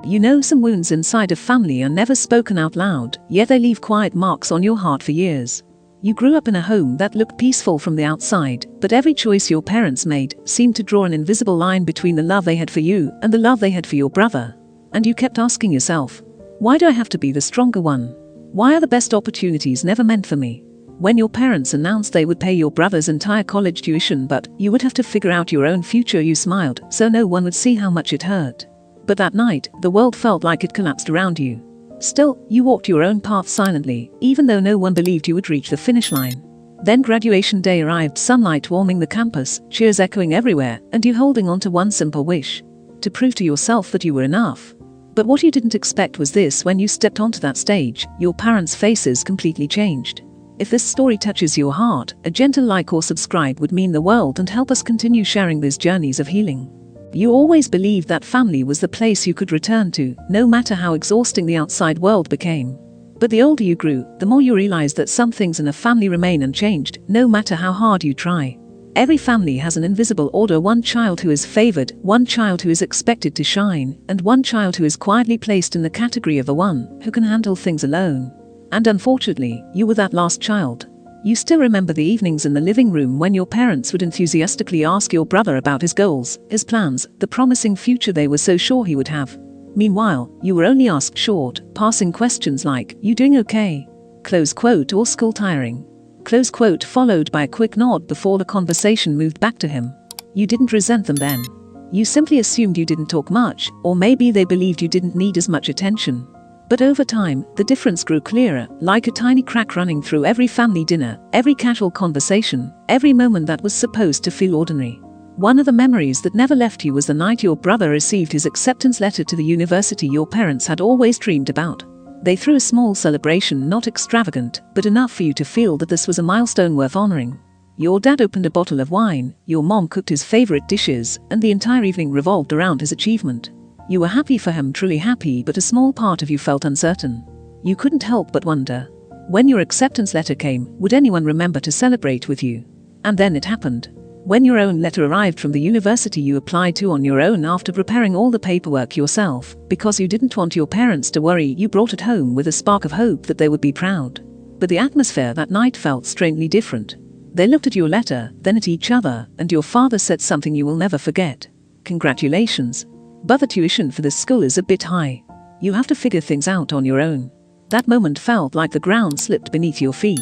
You know some wounds inside a family are never spoken out loud, yet they leave quiet marks on your heart for years. You grew up in a home that looked peaceful from the outside, but every choice your parents made seemed to draw an invisible line between the love they had for you and the love they had for your brother. And you kept asking yourself, why do I have to be the stronger one? Why are the best opportunities never meant for me? When your parents announced they would pay your brother's entire college tuition but you would have to figure out your own future, you smiled so no one would see how much it hurt. But that night, the world felt like it collapsed around you. Still, you walked your own path silently, even though no one believed you would reach the finish line. Then graduation day arrived, sunlight warming the campus, cheers echoing everywhere, and you holding on to one simple wish: to prove to yourself that you were enough. But what you didn't expect was this: when you stepped onto that stage, your parents' faces completely changed. If this story touches your heart, a gentle like or subscribe would mean the world and help us continue sharing these journeys of healing. You always believed that family was the place you could return to, no matter how exhausting the outside world became. But the older you grew, the more you realized that some things in a family remain unchanged, no matter how hard you try. Every family has an invisible order: one child who is favored, one child who is expected to shine, and one child who is quietly placed in the category of the one who can handle things alone. And unfortunately, you were that last child. You still remember the evenings in the living room when your parents would enthusiastically ask your brother about his goals, his plans, the promising future they were so sure he would have. Meanwhile, you were only asked short, passing questions like, "You doing okay?" Close quote, or "School tiring?" Close quote, followed by a quick nod before the conversation moved back to him. You didn't resent them then. You simply assumed you didn't talk much, or maybe they believed you didn't need as much attention. But over time, the difference grew clearer, like a tiny crack running through every family dinner, every casual conversation, every moment that was supposed to feel ordinary. One of the memories that never left you was the night your brother received his acceptance letter to the university your parents had always dreamed about. They threw a small celebration, not extravagant, but enough for you to feel that this was a milestone worth honoring. Your dad opened a bottle of wine, your mom cooked his favorite dishes, and the entire evening revolved around his achievement. You were happy for him, truly happy, but a small part of you felt uncertain. You couldn't help but wonder, when your acceptance letter came, would anyone remember to celebrate with you? And then it happened. When your own letter arrived from the university you applied to on your own after preparing all the paperwork yourself, because you didn't want your parents to worry, you brought it home with a spark of hope that they would be proud. But the atmosphere that night felt strangely different. They looked at your letter, then at each other, and your father said something you will never forget. "Congratulations. But the tuition for this school is a bit high. You have to figure things out on your own." That moment felt like the ground slipped beneath your feet.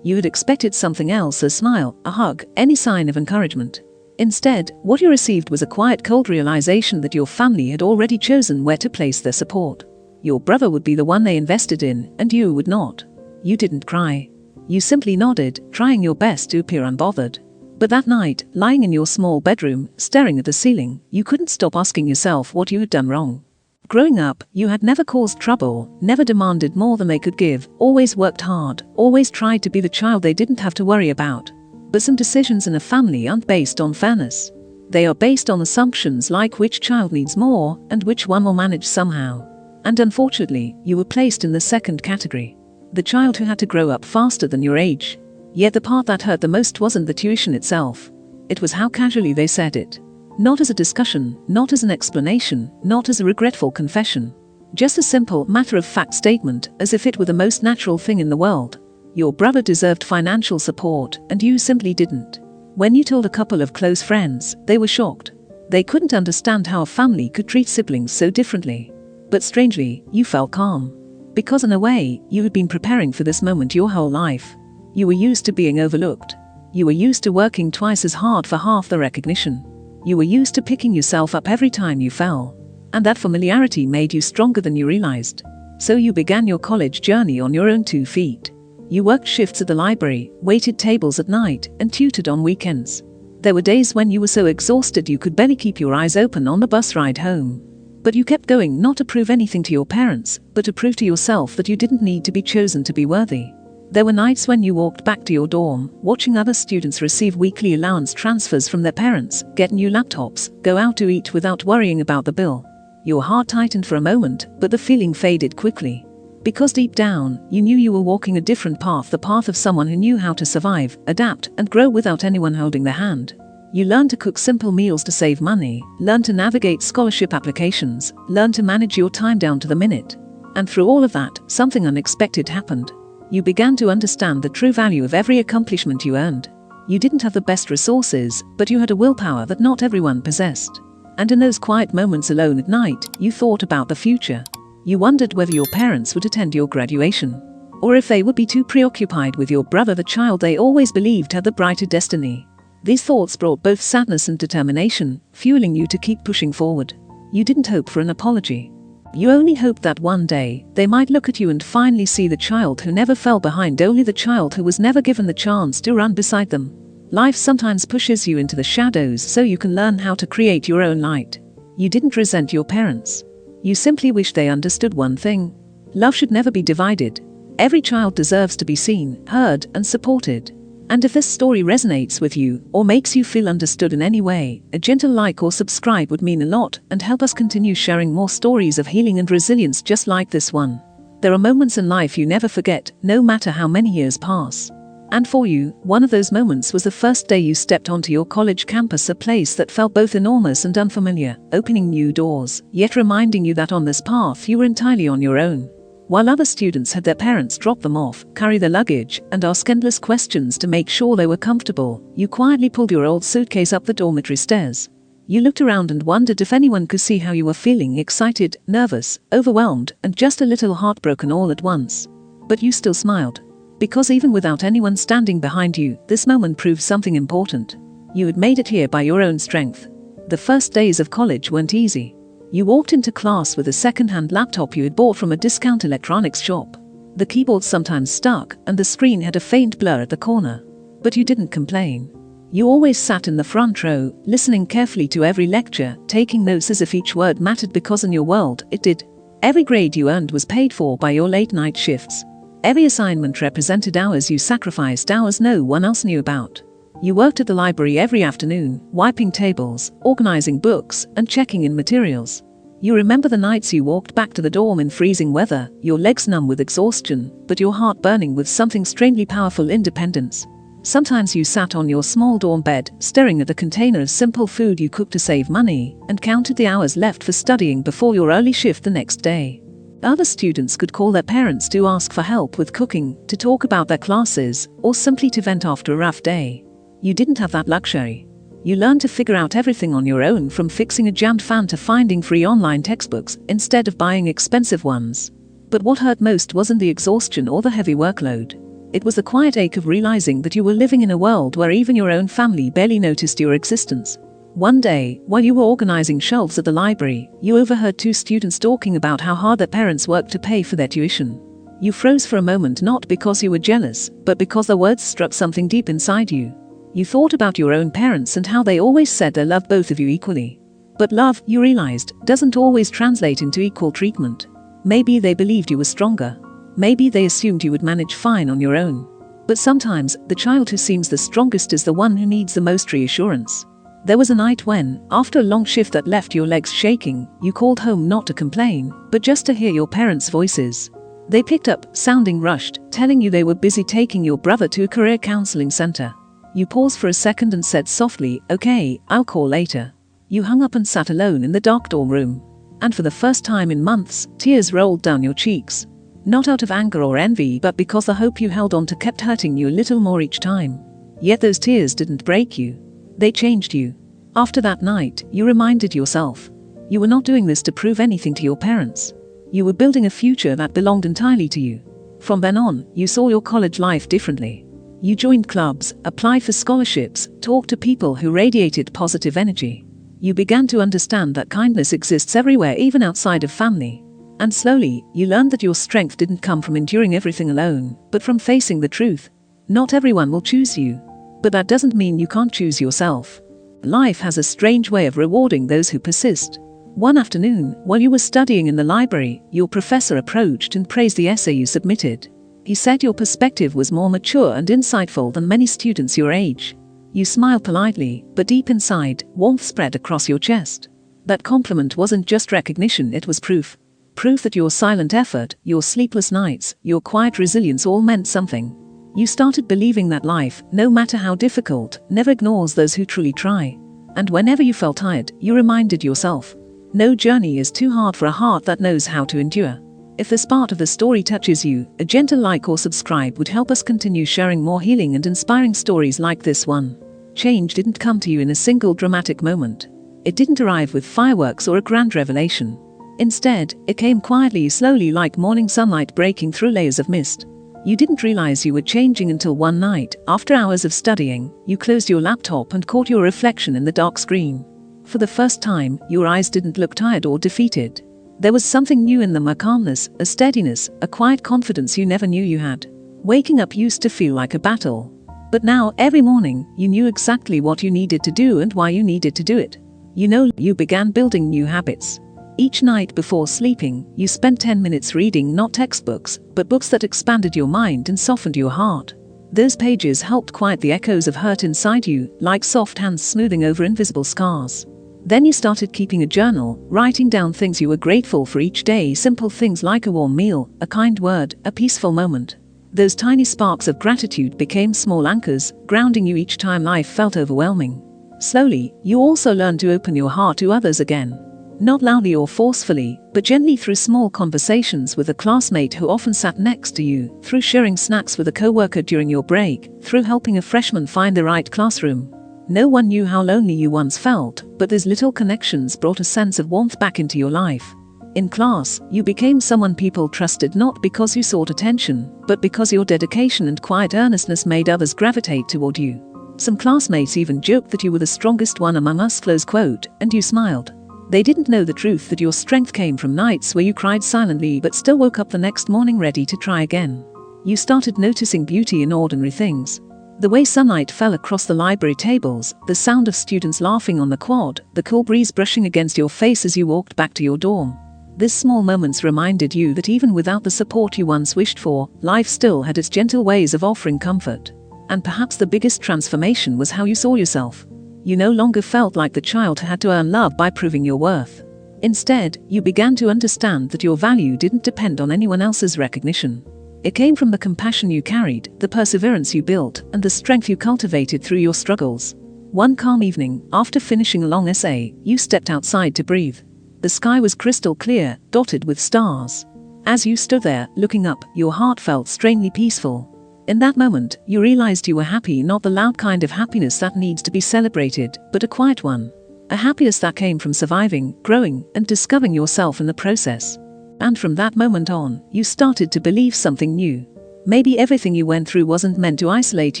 You had expected something else: a smile, a hug, any sign of encouragement. Instead, what you received was a quiet, cold realization that your family had already chosen where to place their support. Your brother would be the one they invested in, and you would not. You didn't cry. You simply nodded, trying your best to appear unbothered. But that night, lying in your small bedroom, staring at the ceiling, you couldn't stop asking yourself what you had done wrong. Growing up, you had never caused trouble, never demanded more than they could give, always worked hard, always tried to be the child they didn't have to worry about. But some decisions in a family aren't based on fairness. They are based on assumptions like which child needs more and which one will manage somehow. And unfortunately, you were placed in the second category. The child who had to grow up faster than your age. Yet the part that hurt the most wasn't the tuition itself. It was how casually they said it. Not as a discussion, not as an explanation, not as a regretful confession. Just a simple, matter-of-fact statement, as if it were the most natural thing in the world. Your brother deserved financial support, and you simply didn't. When you told a couple of close friends, they were shocked. They couldn't understand how a family could treat siblings so differently. But strangely, you felt calm. Because in a way, you had been preparing for this moment your whole life. You were used to being overlooked. You were used to working twice as hard for half the recognition. You were used to picking yourself up every time you fell. And that familiarity made you stronger than you realized. So you began your college journey on your own 2 feet. You worked shifts at the library, waited tables at night, and tutored on weekends. There were days when you were so exhausted you could barely keep your eyes open on the bus ride home. But you kept going, not to prove anything to your parents, but to prove to yourself that you didn't need to be chosen to be worthy. There were nights when you walked back to your dorm, watching other students receive weekly allowance transfers from their parents, get new laptops, go out to eat without worrying about the bill. Your heart tightened for a moment, but the feeling faded quickly. Because deep down, you knew you were walking a different path, the path of someone who knew how to survive, adapt, and grow without anyone holding their hand. You learned to cook simple meals to save money, learned to navigate scholarship applications, learned to manage your time down to the minute. And through all of that, something unexpected happened. You began to understand the true value of every accomplishment you earned. You didn't have the best resources, but you had a willpower that not everyone possessed. And in those quiet moments alone at night, you thought about the future. You wondered whether your parents would attend your graduation, or if they would be too preoccupied with your brother, the child they always believed had the brighter destiny. These thoughts brought both sadness and determination, fueling you to keep pushing forward. You didn't hope for an apology. You only hoped that one day, they might look at you and finally see the child who never fell behind, only the child who was never given the chance to run beside them. Life sometimes pushes you into the shadows so you can learn how to create your own light. You didn't resent your parents. You simply wished they understood one thing. Love should never be divided. Every child deserves to be seen, heard, and supported. And if this story resonates with you, or makes you feel understood in any way, a gentle like or subscribe would mean a lot and help us continue sharing more stories of healing and resilience just like this one. There are moments in life you never forget, no matter how many years pass. And for you, one of those moments was the first day you stepped onto your college campus, a place that felt both enormous and unfamiliar, opening new doors, yet reminding you that on this path you were entirely on your own. While other students had their parents drop them off, carry their luggage, and ask endless questions to make sure they were comfortable, you quietly pulled your old suitcase up the dormitory stairs. You looked around and wondered if anyone could see how you were feeling, excited, nervous, overwhelmed, and just a little heartbroken all at once. But you still smiled. Because even without anyone standing behind you, this moment proved something important. You had made it here by your own strength. The first days of college weren't easy. You walked into class with a second-hand laptop you had bought from a discount electronics shop. The keyboard sometimes stuck, and the screen had a faint blur at the corner. But you didn't complain. You always sat in the front row, listening carefully to every lecture, taking notes as if each word mattered, because in your world, it did. Every grade you earned was paid for by your late-night shifts. Every assignment represented hours you sacrificed, hours no one else knew about. You worked at the library every afternoon, wiping tables, organizing books, and checking in materials. You remember the nights you walked back to the dorm in freezing weather, your legs numb with exhaustion, but your heart burning with something strangely powerful: independence. Sometimes you sat on your small dorm bed, staring at a container of simple food you cooked to save money, and counted the hours left for studying before your early shift the next day. Other students could call their parents to ask for help with cooking, to talk about their classes, or simply to vent after a rough day. You didn't have that luxury. You learned to figure out everything on your own, from fixing a jammed fan to finding free online textbooks instead of buying expensive ones. But what hurt most wasn't the exhaustion or the heavy workload. It was the quiet ache of realizing that you were living in a world where even your own family barely noticed your existence. One day, while you were organizing shelves at the library, you overheard two students talking about how hard their parents worked to pay for their tuition. You froze for a moment, not because you were jealous, but because the words struck something deep inside you. You thought about your own parents and how they always said they loved both of you equally. But love, you realized, doesn't always translate into equal treatment. Maybe they believed you were stronger. Maybe they assumed you would manage fine on your own. But sometimes, the child who seems the strongest is the one who needs the most reassurance. There was a night when, after a long shift that left your legs shaking, you called home not to complain, but just to hear your parents' voices. They picked up, sounding rushed, telling you they were busy taking your brother to a career counseling center. You paused for a second and said softly, "Okay, I'll call later." You hung up and sat alone in the dark dorm room. And for the first time in months, tears rolled down your cheeks. Not out of anger or envy, but because the hope you held on to kept hurting you a little more each time. Yet those tears didn't break you. They changed you. After that night, you reminded yourself. You were not doing this to prove anything to your parents. You were building a future that belonged entirely to you. From then on, you saw your college life differently. You joined clubs, applied for scholarships, talked to people who radiated positive energy. You began to understand that kindness exists everywhere, even outside of family. And slowly, you learned that your strength didn't come from enduring everything alone, but from facing the truth. Not everyone will choose you. But that doesn't mean you can't choose yourself. Life has a strange way of rewarding those who persist. One afternoon, while you were studying in the library, your professor approached and praised the essay you submitted. He said your perspective was more mature and insightful than many students your age. You smiled politely, but deep inside, warmth spread across your chest. That compliment wasn't just recognition, it was proof. Proof that your silent effort, your sleepless nights, your quiet resilience all meant something. You started believing that life, no matter how difficult, never ignores those who truly try. And whenever you felt tired, you reminded yourself, no journey is too hard for a heart that knows how to endure. If this part of the story touches you, a gentle like or subscribe would help us continue sharing more healing and inspiring stories like this one. Change didn't come to you in a single dramatic moment. It didn't arrive with fireworks or a grand revelation. Instead, it came quietly, slowly, like morning sunlight breaking through layers of mist. You didn't realize you were changing until one night, after hours of studying, you closed your laptop and caught your reflection in the dark screen. For the first time, your eyes didn't look tired or defeated. There was something new in them, a calmness, a steadiness, a quiet confidence you never knew you had. Waking up used to feel like a battle. But now, every morning, you knew exactly what you needed to do and why you needed to do it. You began building new habits. Each night before sleeping, you spent 10 minutes reading not textbooks, but books that expanded your mind and softened your heart. Those pages helped quiet the echoes of hurt inside you, like soft hands smoothing over invisible scars. Then you started keeping a journal, writing down things you were grateful for each day, simple things like a warm meal, a kind word, a peaceful moment. Those tiny sparks of gratitude became small anchors, grounding you each time life felt overwhelming. Slowly, you also learned to open your heart to others again. Not loudly or forcefully, but gently, through small conversations with a classmate who often sat next to you, through sharing snacks with a coworker during your break, through helping a freshman find the right classroom. No one knew how lonely you once felt, but these little connections brought a sense of warmth back into your life. In class, you became someone people trusted, not because you sought attention, but because your dedication and quiet earnestness made others gravitate toward you. Some classmates even joked that you were the strongest one among us, close quote, and you smiled. They didn't know the truth, that your strength came from nights where you cried silently but still woke up the next morning ready to try again. You started noticing beauty in ordinary things. The way sunlight fell across the library tables, the sound of students laughing on the quad, the cool breeze brushing against your face as you walked back to your dorm. These small moments reminded you that even without the support you once wished for, life still had its gentle ways of offering comfort. And perhaps the biggest transformation was how you saw yourself. You no longer felt like the child who had to earn love by proving your worth. Instead, you began to understand that your value didn't depend on anyone else's recognition. It came from the compassion you carried, the perseverance you built, and the strength you cultivated through your struggles. One calm evening, after finishing a long essay, you stepped outside to breathe. The sky was crystal clear, dotted with stars. As you stood there, looking up, your heart felt strangely peaceful. In that moment, you realized you were happy, not the loud kind of happiness that needs to be celebrated, but a quiet one. A happiness that came from surviving, growing, and discovering yourself in the process. And from that moment on, you started to believe something new. Maybe everything you went through wasn't meant to isolate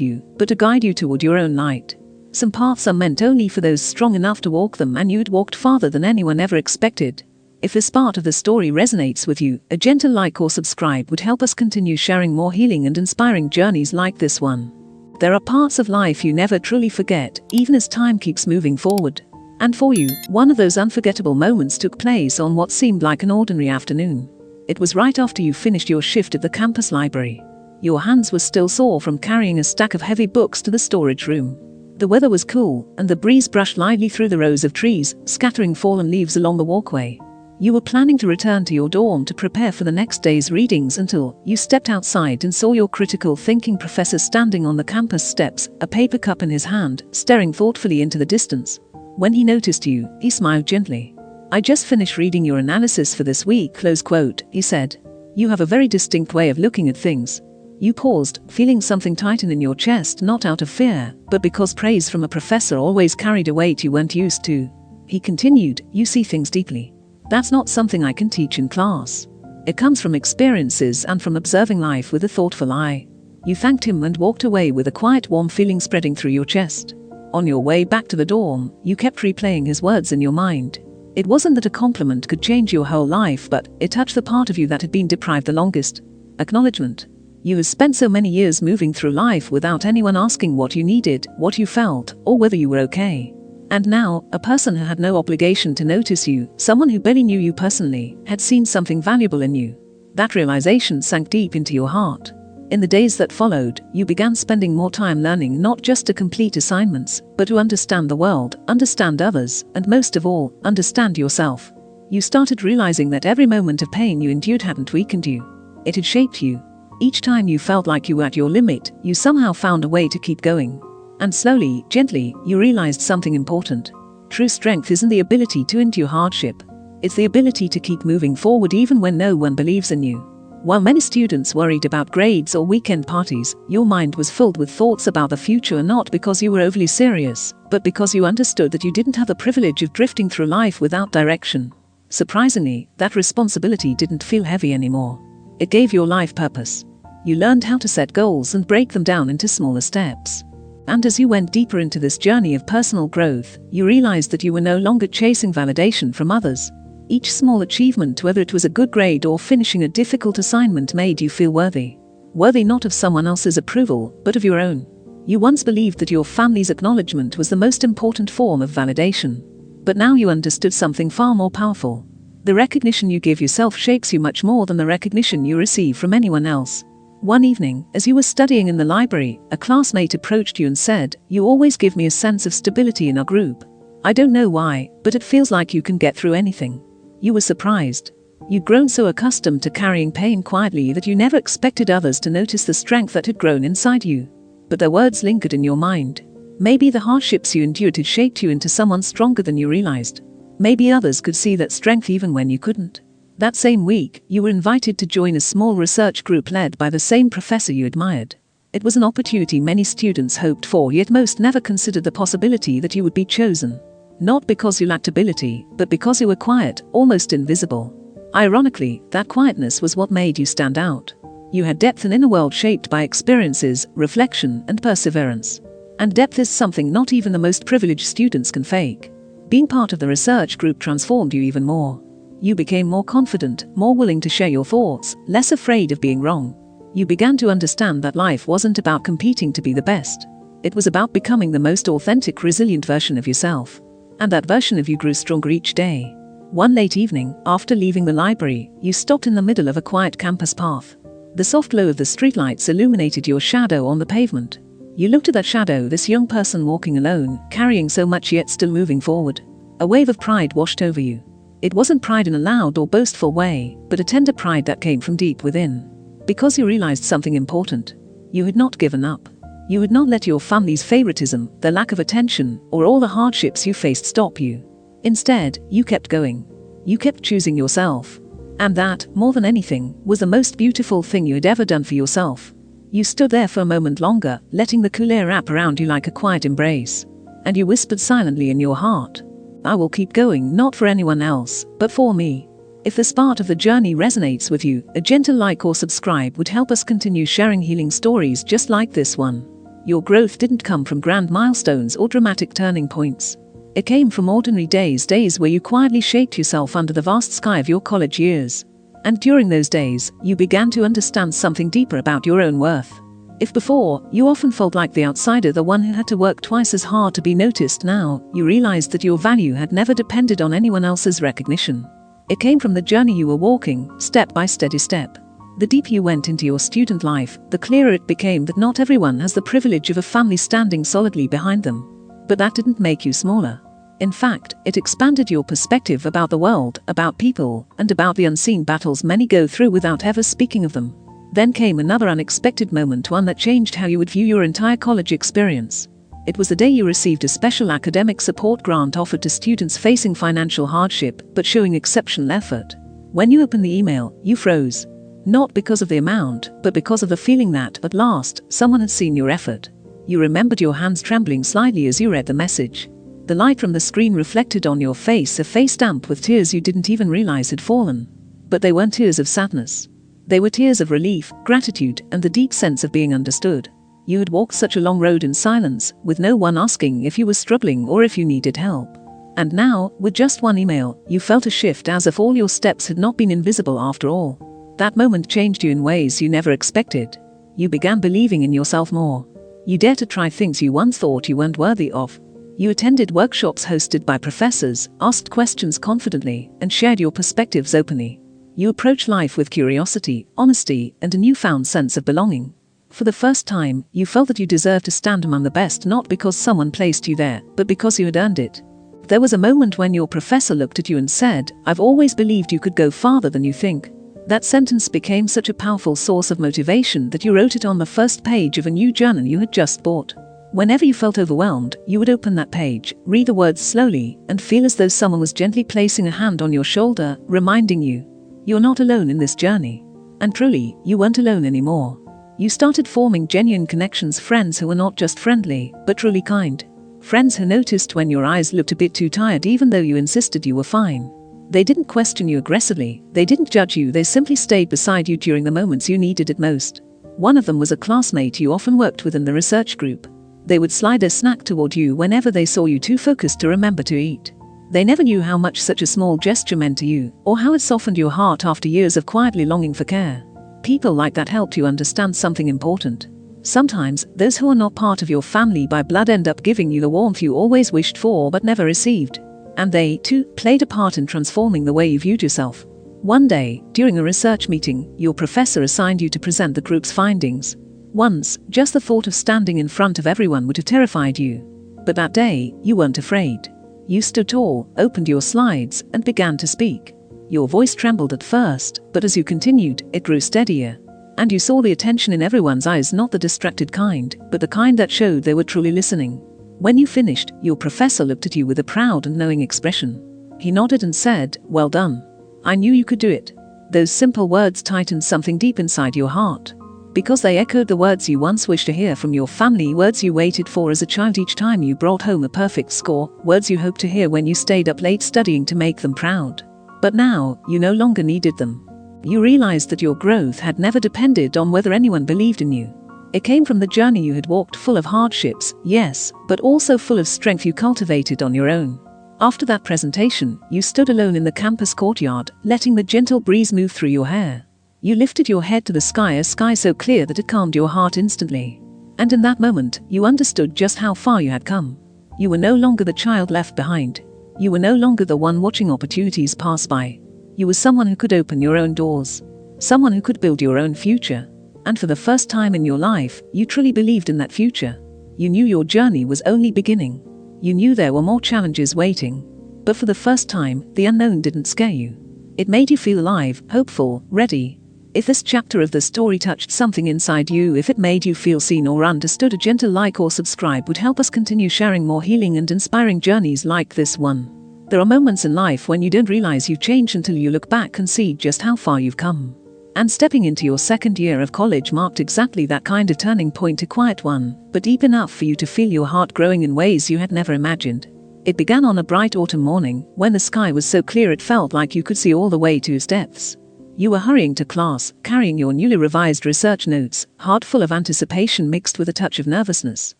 you, but to guide you toward your own light. Some paths are meant only for those strong enough to walk them, and you'd walked farther than anyone ever expected. If this part of the story resonates with you, a gentle like or subscribe would help us continue sharing more healing and inspiring journeys like this one. There are parts of life you never truly forget, even as time keeps moving forward. And for you, one of those unforgettable moments took place on what seemed like an ordinary afternoon. It was right after you finished your shift at the campus library. Your hands were still sore from carrying a stack of heavy books to the storage room. The weather was cool, and the breeze brushed lightly through the rows of trees, scattering fallen leaves along the walkway. You were planning to return to your dorm to prepare for the next day's readings until you stepped outside and saw your critical thinking professor standing on the campus steps, a paper cup in his hand, staring thoughtfully into the distance. When he noticed you, he smiled gently. "I just finished reading your analysis for this week," close quote, he said. "You have a very distinct way of looking at things." You paused, feeling something tighten in your chest, not out of fear, but because praise from a professor always carried a weight you weren't used to. He continued, "You see things deeply. That's not something I can teach in class. It comes from experiences and from observing life with a thoughtful eye." You thanked him and walked away with a quiet warm feeling spreading through your chest. On your way back to the dorm, you kept replaying his words in your mind. It wasn't that a compliment could change your whole life, but it touched the part of you that had been deprived the longest. Acknowledgement. You had spent so many years moving through life without anyone asking what you needed, what you felt, or whether you were okay. And now, a person who had no obligation to notice you, someone who barely knew you personally, had seen something valuable in you. That realization sank deep into your heart. In the days that followed, you began spending more time learning, not just to complete assignments, but to understand the world, understand others, and most of all, understand yourself. You started realizing that every moment of pain you endured hadn't weakened you. It had shaped you. Each time you felt like you were at your limit, you somehow found a way to keep going. And slowly, gently, you realized something important. True strength isn't the ability to endure hardship. It's the ability to keep moving forward even when no one believes in you. While many students worried about grades or weekend parties, your mind was filled with thoughts about the future, not because you were overly serious, but because you understood that you didn't have the privilege of drifting through life without direction. Surprisingly, that responsibility didn't feel heavy anymore. It gave your life purpose. You learned how to set goals and break them down into smaller steps. And as you went deeper into this journey of personal growth, you realized that you were no longer chasing validation from others. Each small achievement, whether it was a good grade or finishing a difficult assignment, made you feel worthy. Worthy not of someone else's approval, but of your own. You once believed that your family's acknowledgement was the most important form of validation. But now you understood something far more powerful. The recognition you give yourself shapes you much more than the recognition you receive from anyone else. One evening, as you were studying in the library, a classmate approached you and said, "You always give me a sense of stability in our group. I don't know why, but it feels like you can get through anything." You were surprised. You'd grown so accustomed to carrying pain quietly that you never expected others to notice the strength that had grown inside you. But their words lingered in your mind. Maybe the hardships you endured had shaped you into someone stronger than you realized. Maybe others could see that strength even when you couldn't. That same week, you were invited to join a small research group led by the same professor you admired. It was an opportunity many students hoped for, yet most never considered the possibility that you would be chosen. Not because you lacked ability, but because you were quiet, almost invisible. Ironically, that quietness was what made you stand out. You had depth, an inner world shaped by experiences, reflection, and perseverance. And depth is something not even the most privileged students can fake. Being part of the research group transformed you even more. You became more confident, more willing to share your thoughts, less afraid of being wrong. You began to understand that life wasn't about competing to be the best. It was about becoming the most authentic, resilient version of yourself. And that version of you grew stronger each day. One late evening, after leaving the library, you stopped in the middle of a quiet campus path. The soft glow of the streetlights illuminated your shadow on the pavement. You looked at that shadow, this young person walking alone, carrying so much yet still moving forward. A wave of pride washed over you. It wasn't pride in a loud or boastful way, but a tender pride that came from deep within. Because you realized something important. You had not given up. You had not let your family's favoritism, the lack of attention, or all the hardships you faced stop you. Instead, you kept going. You kept choosing yourself. And that, more than anything, was the most beautiful thing you had ever done for yourself. You stood there for a moment longer, letting the cool air wrap around you like a quiet embrace. And you whispered silently in your heart, "I will keep going, not for anyone else, but for me." If this part of the journey resonates with you, a gentle like or subscribe would help us continue sharing healing stories just like this one. Your growth didn't come from grand milestones or dramatic turning points. It came from ordinary days where you quietly shaped yourself under the vast sky of your college years. And during those days, you began to understand something deeper about your own worth. If before, you often felt like the outsider, the one who had to work twice as hard to be noticed, now, you realized that your value had never depended on anyone else's recognition. It came from the journey you were walking, step by steady step. The deeper you went into your student life, the clearer it became that not everyone has the privilege of a family standing solidly behind them. But that didn't make you smaller. In fact, it expanded your perspective about the world, about people, and about the unseen battles many go through without ever speaking of them. Then came another unexpected moment, one that changed how you would view your entire college experience. It was the day you received a special academic support grant offered to students facing financial hardship, but showing exceptional effort. When you opened the email, you froze. Not because of the amount, but because of the feeling that, at last, someone had seen your effort. You remembered your hands trembling slightly as you read the message. The light from the screen reflected on your face, a face damp with tears you didn't even realize had fallen. But they weren't tears of sadness. They were tears of relief, gratitude, and the deep sense of being understood. You had walked such a long road in silence, with no one asking if you were struggling or if you needed help. And now, with just one email, you felt a shift, as if all your steps had not been invisible after all. That moment changed you in ways you never expected. You began believing in yourself more. You dared to try things you once thought you weren't worthy of. You attended workshops hosted by professors, asked questions confidently, and shared your perspectives openly. You approached life with curiosity, honesty, and a newfound sense of belonging. For the first time, you felt that you deserved to stand among the best, not because someone placed you there, but because you had earned it. There was a moment when your professor looked at you and said, "I've always believed you could go farther than you think." That sentence became such a powerful source of motivation that you wrote it on the first page of a new journal you had just bought. Whenever you felt overwhelmed, you would open that page, read the words slowly, and feel as though someone was gently placing a hand on your shoulder, reminding you, you're not alone in this journey. And truly, you weren't alone anymore. You started forming genuine connections, friends who were not just friendly, but truly kind. Friends who noticed when your eyes looked a bit too tired even though you insisted you were fine. They didn't question you aggressively, they didn't judge you, they simply stayed beside you during the moments you needed it most. One of them was a classmate you often worked with in the research group. They would slide a snack toward you whenever they saw you too focused to remember to eat. They never knew how much such a small gesture meant to you, or how it softened your heart after years of quietly longing for care. People like that helped you understand something important. Sometimes, those who are not part of your family by blood end up giving you the warmth you always wished for but never received. And they, too, played a part in transforming the way you viewed yourself. One day, during a research meeting, your professor assigned you to present the group's findings. Once, just the thought of standing in front of everyone would have terrified you. But that day, you weren't afraid. You stood tall, opened your slides, and began to speak. Your voice trembled at first, but as you continued, it grew steadier. And you saw the attention in everyone's eyes, not the distracted kind, but the kind that showed they were truly listening. When you finished, your professor looked at you with a proud and knowing expression. He nodded and said, "Well done. I knew you could do it." Those simple words tightened something deep inside your heart. Because they echoed the words you once wished to hear from your family, words you waited for as a child each time you brought home a perfect score, words you hoped to hear when you stayed up late studying to make them proud. But now, you no longer needed them. You realized that your growth had never depended on whether anyone believed in you. It came from the journey you had walked, full of hardships, yes, but also full of strength you cultivated on your own. After that presentation, you stood alone in the campus courtyard, letting the gentle breeze move through your hair. You lifted your head to the sky, a sky so clear that it calmed your heart instantly. And in that moment, you understood just how far you had come. You were no longer the child left behind. You were no longer the one watching opportunities pass by. You were someone who could open your own doors. Someone who could build your own future. And for the first time in your life, you truly believed in that future. You knew your journey was only beginning. You knew there were more challenges waiting. But for the first time, the unknown didn't scare you. It made you feel alive, hopeful, ready. If this chapter of the story touched something inside you, if it made you feel seen or understood, a gentle like or subscribe would help us continue sharing more healing and inspiring journeys like this one. There are moments in life when you don't realize you've changed until you look back and see just how far you've come. And stepping into your second year of college marked exactly that kind of turning point, a quiet one, but deep enough for you to feel your heart growing in ways you had never imagined. It began on a bright autumn morning, when the sky was so clear it felt like you could see all the way to its depths. You were hurrying to class, carrying your newly revised research notes, heart full of anticipation mixed with a touch of nervousness.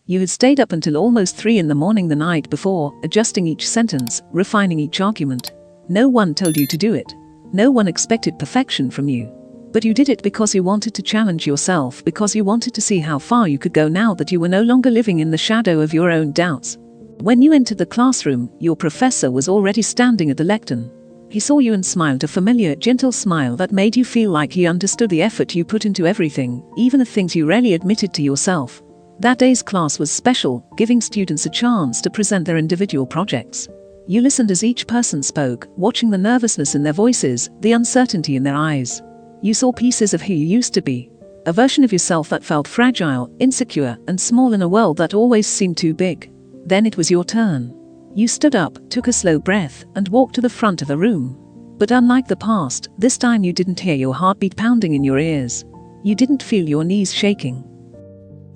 You had stayed up until almost 3 in the morning the night before, adjusting each sentence, refining each argument. No one told you to do it. No one expected perfection from you. But you did it because you wanted to challenge yourself, because you wanted to see how far you could go now that you were no longer living in the shadow of your own doubts. When you entered the classroom, your professor was already standing at the lectern. He saw you and smiled, a familiar, gentle smile that made you feel like he understood the effort you put into everything, even the things you rarely admitted to yourself. That day's class was special, giving students a chance to present their individual projects. You listened as each person spoke, watching the nervousness in their voices, the uncertainty in their eyes. You saw pieces of who you used to be, a version of yourself that felt fragile, insecure, and small in a world that always seemed too big. Then it was your turn. You stood up, took a slow breath, and walked to the front of the room. But unlike the past, this time you didn't hear your heartbeat pounding in your ears. You didn't feel your knees shaking.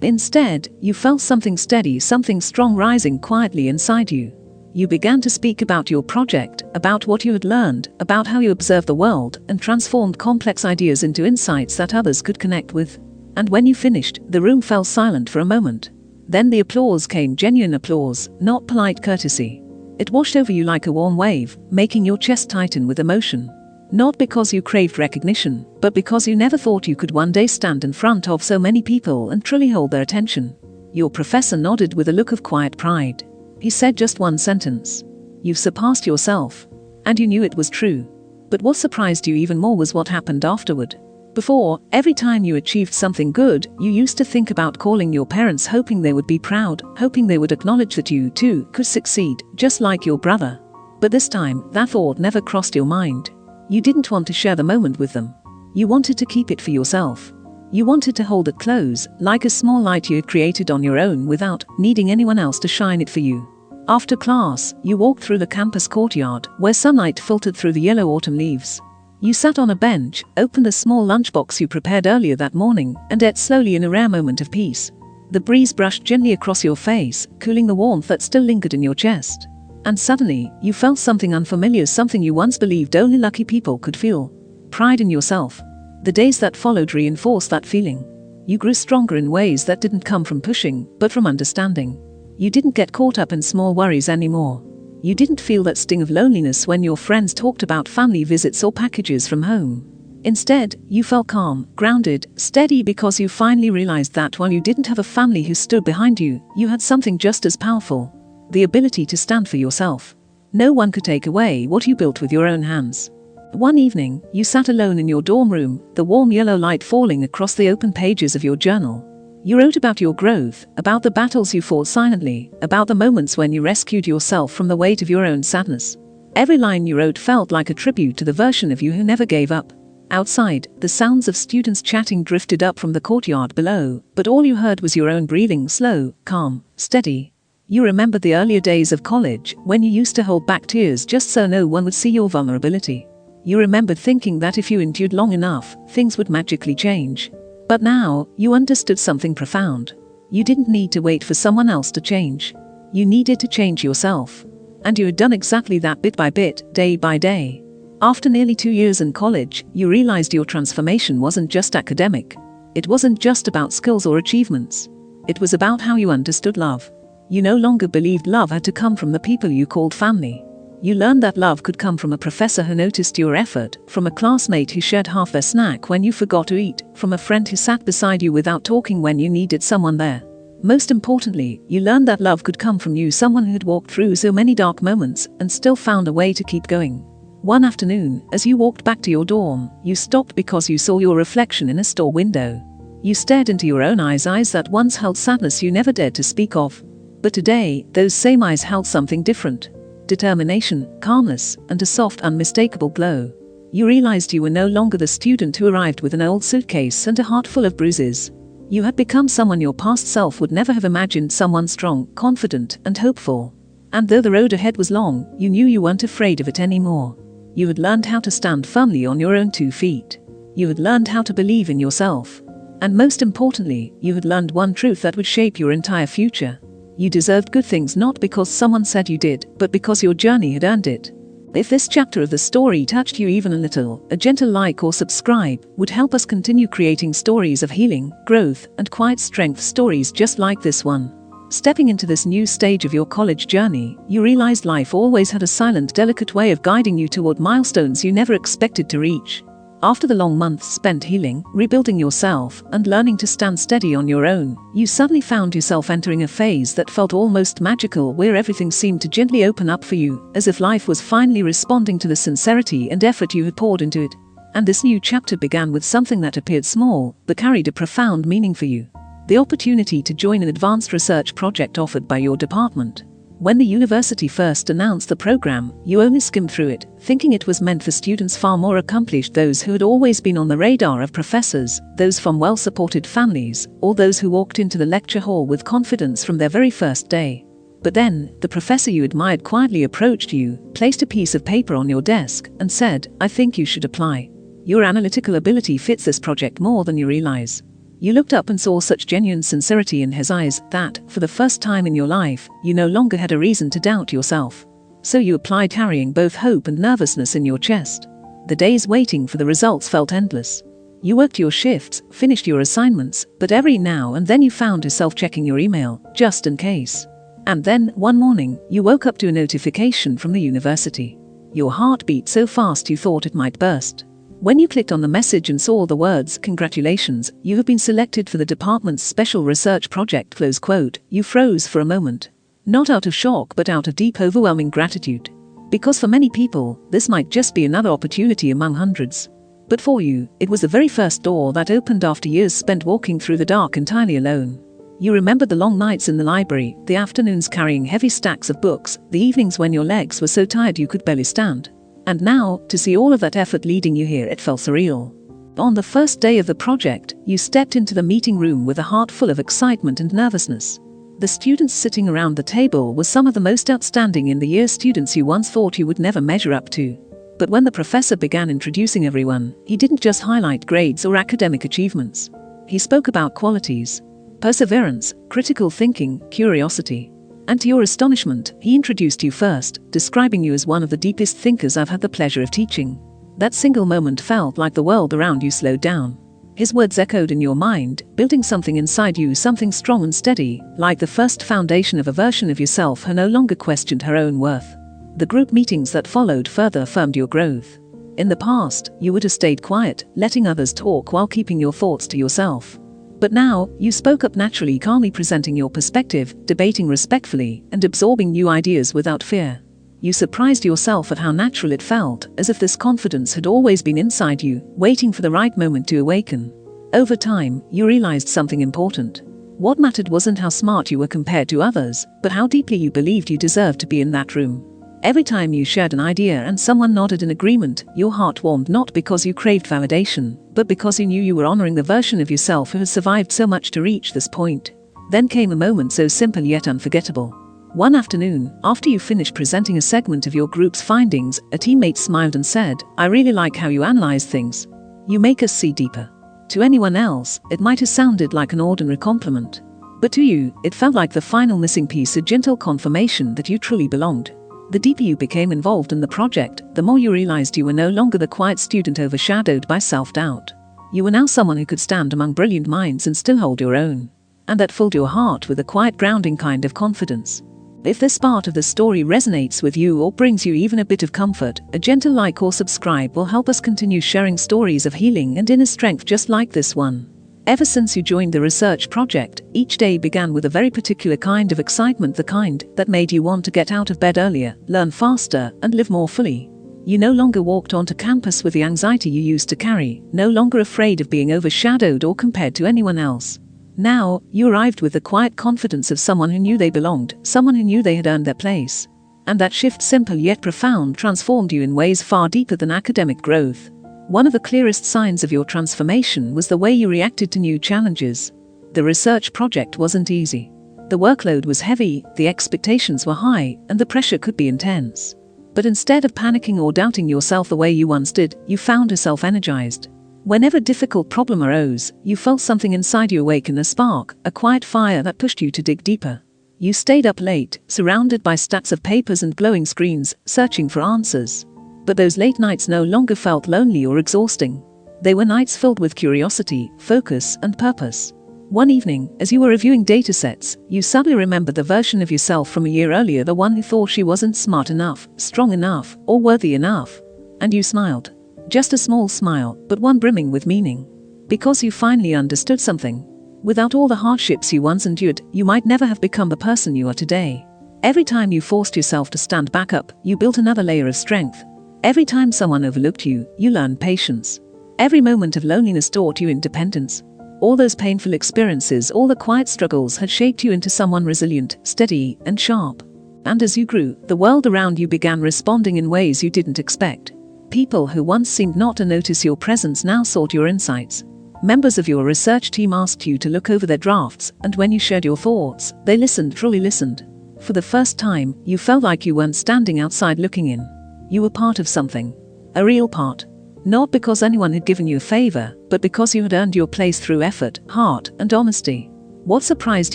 Instead, you felt something steady, something strong rising quietly inside you. You began to speak about your project, about what you had learned, about how you observed the world, and transformed complex ideas into insights that others could connect with. And when you finished, the room fell silent for a moment. Then the applause came, genuine applause, not polite courtesy. It washed over you like a warm wave, making your chest tighten with emotion. Not because you craved recognition, but because you never thought you could one day stand in front of so many people and truly hold their attention. Your professor nodded with a look of quiet pride. He said just one sentence. "You've surpassed yourself." And you knew it was true. But what surprised you even more was what happened afterward. Before, every time you achieved something good, you used to think about calling your parents, hoping they would be proud, hoping they would acknowledge that you, too, could succeed, just like your brother. But this time, that thought never crossed your mind. You didn't want to share the moment with them. You wanted to keep it for yourself. You wanted to hold it close, like a small light you had created on your own without needing anyone else to shine it for you. After class, you walked through the campus courtyard, where sunlight filtered through the yellow autumn leaves. You sat on a bench, opened a small lunchbox you prepared earlier that morning, and ate slowly in a rare moment of peace. The breeze brushed gently across your face, cooling the warmth that still lingered in your chest. And suddenly, you felt something unfamiliar, something you once believed only lucky people could feel. Pride in yourself. The days that followed reinforced that feeling. You grew stronger in ways that didn't come from pushing, but from understanding. You didn't get caught up in small worries anymore. You didn't feel that sting of loneliness when your friends talked about family visits or packages from home. Instead, you felt calm, grounded, steady, because you finally realized that while you didn't have a family who stood behind you, you had something just as powerful: the ability to stand for yourself. No one could take away what you built with your own hands. One evening, you sat alone in your dorm room, the warm yellow light falling across the open pages of your journal. You wrote about your growth, about the battles you fought silently, about the moments when you rescued yourself from the weight of your own sadness. Every line you wrote felt like a tribute to the version of you who never gave up. Outside, the sounds of students chatting drifted up from the courtyard below, but all you heard was your own breathing, slow, calm, steady. You remembered the earlier days of college, when you used to hold back tears just so no one would see your vulnerability. You remembered thinking that if you endured long enough, things would magically change. But now, you understood something profound. You didn't need to wait for someone else to change. You needed to change yourself. And you had done exactly that bit by bit, day by day. After nearly 2 years in college, you realized your transformation wasn't just academic. It wasn't just about skills or achievements. It was about how you understood love. You no longer believed love had to come from the people you called family. You learned that love could come from a professor who noticed your effort, from a classmate who shared half their snack when you forgot to eat, from a friend who sat beside you without talking when you needed someone there. Most importantly, you learned that love could come from you, someone who had walked through so many dark moments and still found a way to keep going. One afternoon, as you walked back to your dorm, you stopped because you saw your reflection in a store window. You stared into your own eyes that once held sadness you never dared to speak of. But today, those same eyes held something different. Determination, calmness, and a soft, unmistakable glow. You realized you were no longer the student who arrived with an old suitcase and a heart full of bruises. You had become someone your past self would never have imagined, someone strong, confident, and hopeful. And though the road ahead was long, you knew you weren't afraid of it anymore. You had learned how to stand firmly on your own 2 feet. You had learned how to believe in yourself. And most importantly, you had learned one truth that would shape your entire future. You deserved good things not because someone said you did, but because your journey had earned it. If this chapter of the story touched you even a little, a gentle like or subscribe would help us continue creating stories of healing, growth, and quiet strength, stories just like this one. Stepping into this new stage of your college journey, you realized life always had a silent, delicate way of guiding you toward milestones you never expected to reach. After the long months spent healing, rebuilding yourself, and learning to stand steady on your own, you suddenly found yourself entering a phase that felt almost magical, where everything seemed to gently open up for you, as if life was finally responding to the sincerity and effort you had poured into it. And this new chapter began with something that appeared small, but carried a profound meaning for you: the opportunity to join an advanced research project offered by your department. When the university first announced the program, you only skimmed through it, thinking it was meant for students far more accomplished, those who had always been on the radar of professors, those from well-supported families, or those who walked into the lecture hall with confidence from their very first day. But then, the professor you admired quietly approached you, placed a piece of paper on your desk, and said, "I think you should apply. Your analytical ability fits this project more than you realize." You looked up and saw such genuine sincerity in his eyes that, for the first time in your life, you no longer had a reason to doubt yourself. So you applied, carrying both hope and nervousness in your chest. The days waiting for the results felt endless. You worked your shifts, finished your assignments, but every now and then you found yourself checking your email, just in case. And then, one morning, you woke up to a notification from the university. Your heart beat so fast you thought it might burst. When you clicked on the message and saw the words, "Congratulations, you have been selected for the department's special research project," close quote, you froze for a moment. Not out of shock, but out of deep, overwhelming gratitude. Because for many people, this might just be another opportunity among hundreds. But for you, it was the very first door that opened after years spent walking through the dark entirely alone. You remembered the long nights in the library, the afternoons carrying heavy stacks of books, the evenings when your legs were so tired you could barely stand. And now, to see all of that effort leading you here, it felt surreal. On the first day of the project, you stepped into the meeting room with a heart full of excitement and nervousness. The students sitting around the table were some of the most outstanding in the year students you once thought you would never measure up to. But when the professor began introducing everyone, he didn't just highlight grades or academic achievements. He spoke about qualities: perseverance, critical thinking, curiosity. And to your astonishment, he introduced you first, describing you as one of the deepest thinkers I've had the pleasure of teaching. That single moment felt like the world around you slowed down. His words echoed in your mind, building something inside you, something strong and steady, like the first foundation of a version of yourself who no longer questioned her own worth. The group meetings that followed further affirmed your growth. In the past, you would have stayed quiet, letting others talk while keeping your thoughts to yourself. But now, you spoke up naturally, calmly presenting your perspective, debating respectfully, and absorbing new ideas without fear. You surprised yourself at how natural it felt, as if this confidence had always been inside you, waiting for the right moment to awaken. Over time, you realized something important. What mattered wasn't how smart you were compared to others, but how deeply you believed you deserved to be in that room. Every time you shared an idea and someone nodded in agreement, your heart warmed, not because you craved validation, but because you knew you were honoring the version of yourself who has survived so much to reach this point. Then came a moment so simple yet unforgettable. One afternoon, after you finished presenting a segment of your group's findings, a teammate smiled and said, "I really like how you analyze things. You make us see deeper." To anyone else, it might have sounded like an ordinary compliment. But to you, it felt like the final missing piece, a gentle confirmation that you truly belonged. The deeper you became involved in the project, the more you realized you were no longer the quiet student overshadowed by self-doubt. You were now someone who could stand among brilliant minds and still hold your own. And that filled your heart with a quiet, grounding kind of confidence. If this part of the story resonates with you or brings you even a bit of comfort, a gentle like or subscribe will help us continue sharing stories of healing and inner strength just like this one. Ever since you joined the research project, each day began with a very particular kind of excitement, the kind that made you want to get out of bed earlier, learn faster, and live more fully. You no longer walked onto campus with the anxiety you used to carry, no longer afraid of being overshadowed or compared to anyone else. Now, you arrived with the quiet confidence of someone who knew they belonged, someone who knew they had earned their place. And that shift, simple yet profound, transformed you in ways far deeper than academic growth. One of the clearest signs of your transformation was the way you reacted to new challenges. The research project wasn't easy. The workload was heavy, the expectations were high, and the pressure could be intense. But instead of panicking or doubting yourself the way you once did, you found yourself energized. Whenever a difficult problem arose, you felt something inside you awaken, a spark, a quiet fire that pushed you to dig deeper. You stayed up late, surrounded by stacks of papers and glowing screens, searching for answers. But those late nights no longer felt lonely or exhausting. They were nights filled with curiosity, focus, and purpose. One evening, as you were reviewing datasets, you suddenly remembered the version of yourself from a year earlier, the one who thought she wasn't smart enough, strong enough, or worthy enough. And you smiled. Just a small smile, but one brimming with meaning. Because you finally understood something. Without all the hardships you once endured, you might never have become the person you are today. Every time you forced yourself to stand back up, you built another layer of strength. Every time someone overlooked you, you learned patience. Every moment of loneliness taught you independence. All those painful experiences, all the quiet struggles had shaped you into someone resilient, steady, and sharp. And as you grew, the world around you began responding in ways you didn't expect. People who once seemed not to notice your presence now sought your insights. Members of your research team asked you to look over their drafts, and when you shared your thoughts, they listened, truly listened. For the first time, you felt like you weren't standing outside looking in. You were part of something. A real part. Not because anyone had given you a favor, but because you had earned your place through effort, heart, and honesty. What surprised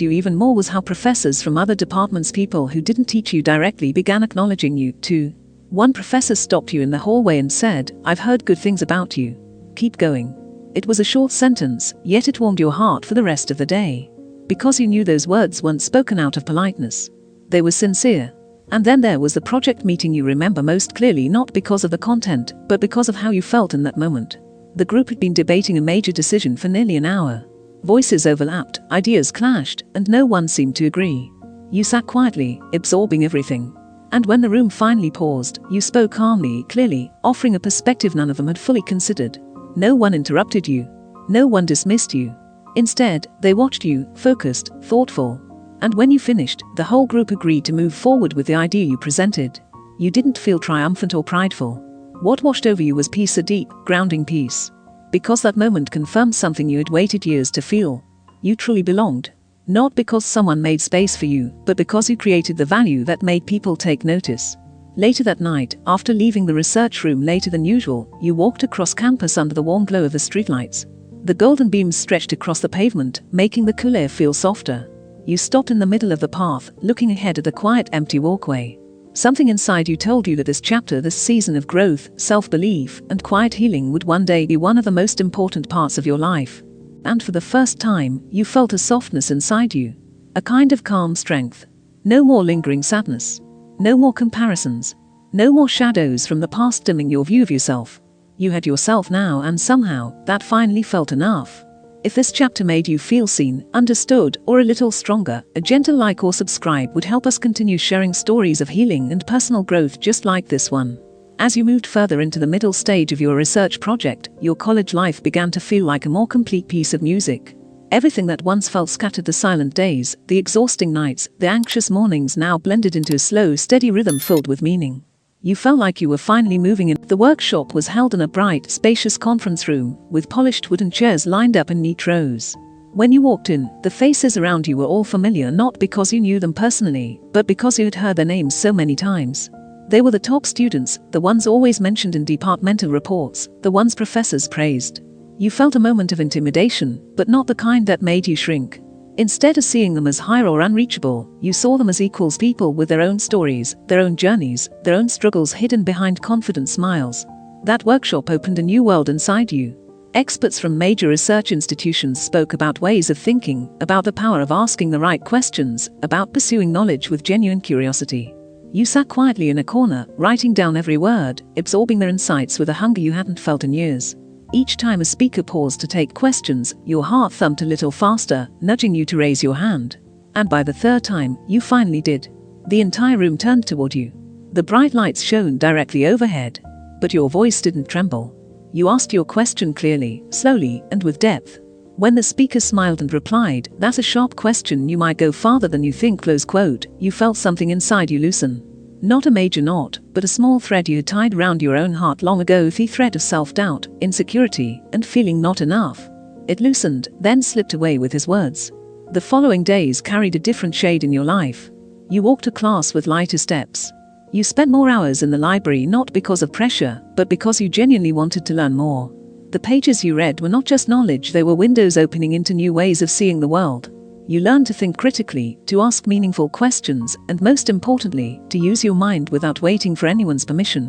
you even more was how professors from other departments, people who didn't teach you directly, began acknowledging you, too. One professor stopped you in the hallway and said, "I've heard good things about you. Keep going." It was a short sentence, yet it warmed your heart for the rest of the day. Because you knew those words weren't spoken out of politeness. They were sincere. And then there was the project meeting you remember most clearly, not because of the content, but because of how you felt in that moment. The group had been debating a major decision for nearly an hour. Voices overlapped, ideas clashed, and no one seemed to agree. You sat quietly, absorbing everything. And when the room finally paused, you spoke calmly, clearly, offering a perspective none of them had fully considered. No one interrupted you. No one dismissed you. Instead, they watched you, focused, thoughtful. And when you finished, the whole group agreed to move forward with the idea you presented. You didn't feel triumphant or prideful. What washed over you was peace, a deep, grounding peace. Because that moment confirmed something you had waited years to feel. You truly belonged. Not because someone made space for you, but because you created the value that made people take notice. Later that night, after leaving the research room later than usual, you walked across campus under the warm glow of the streetlights. The golden beams stretched across the pavement, making the cool air feel softer. You stopped in the middle of the path, looking ahead at the quiet, empty walkway. Something inside you told you that this chapter, this season of growth, self-belief, and quiet healing would one day be one of the most important parts of your life. And for the first time, you felt a softness inside you. A kind of calm strength. No more lingering sadness. No more comparisons. No more shadows from the past dimming your view of yourself. You had yourself now, and somehow, that finally felt enough. If this chapter made you feel seen, understood, or a little stronger, a gentle like or subscribe would help us continue sharing stories of healing and personal growth just like this one. As you moved further into the middle stage of your research project, your college life began to feel like a more complete piece of music. Everything that once felt scattered, the silent days, the exhausting nights, the anxious mornings, now blended into a slow, steady rhythm filled with meaning. You felt like you were finally moving in. The workshop was held in a bright, spacious conference room, with polished wooden chairs lined up in neat rows. When you walked in, the faces around you were all familiar, not because you knew them personally, but because you had heard their names so many times. They were the top students, the ones always mentioned in departmental reports, the ones professors praised. You felt a moment of intimidation, but not the kind that made you shrink. Instead of seeing them as higher or unreachable, you saw them as equals, people with their own stories, their own journeys, their own struggles hidden behind confident smiles. That workshop opened a new world inside you. Experts from major research institutions spoke about ways of thinking, about the power of asking the right questions, about pursuing knowledge with genuine curiosity. You sat quietly in a corner, writing down every word, absorbing their insights with a hunger you hadn't felt in years. Each time a speaker paused to take questions, your heart thumped a little faster, nudging you to raise your hand. And by the third time, you finally did. The entire room turned toward you. The bright lights shone directly overhead. But your voice didn't tremble. You asked your question clearly, slowly, and with depth. When the speaker smiled and replied, "That's a sharp question, you might go farther than you think," close quote, you felt something inside you loosen. Not a major knot, but a small thread you had tied round your own heart long ago, the thread of self-doubt, insecurity, and feeling not enough. It loosened, then slipped away with his words. The following days carried a different shade in your life. You walked to class with lighter steps. You spent more hours in the library, not because of pressure, but because you genuinely wanted to learn more. The pages you read were not just knowledge, they were windows opening into new ways of seeing the world. You learned to think critically, to ask meaningful questions, and most importantly, to use your mind without waiting for anyone's permission.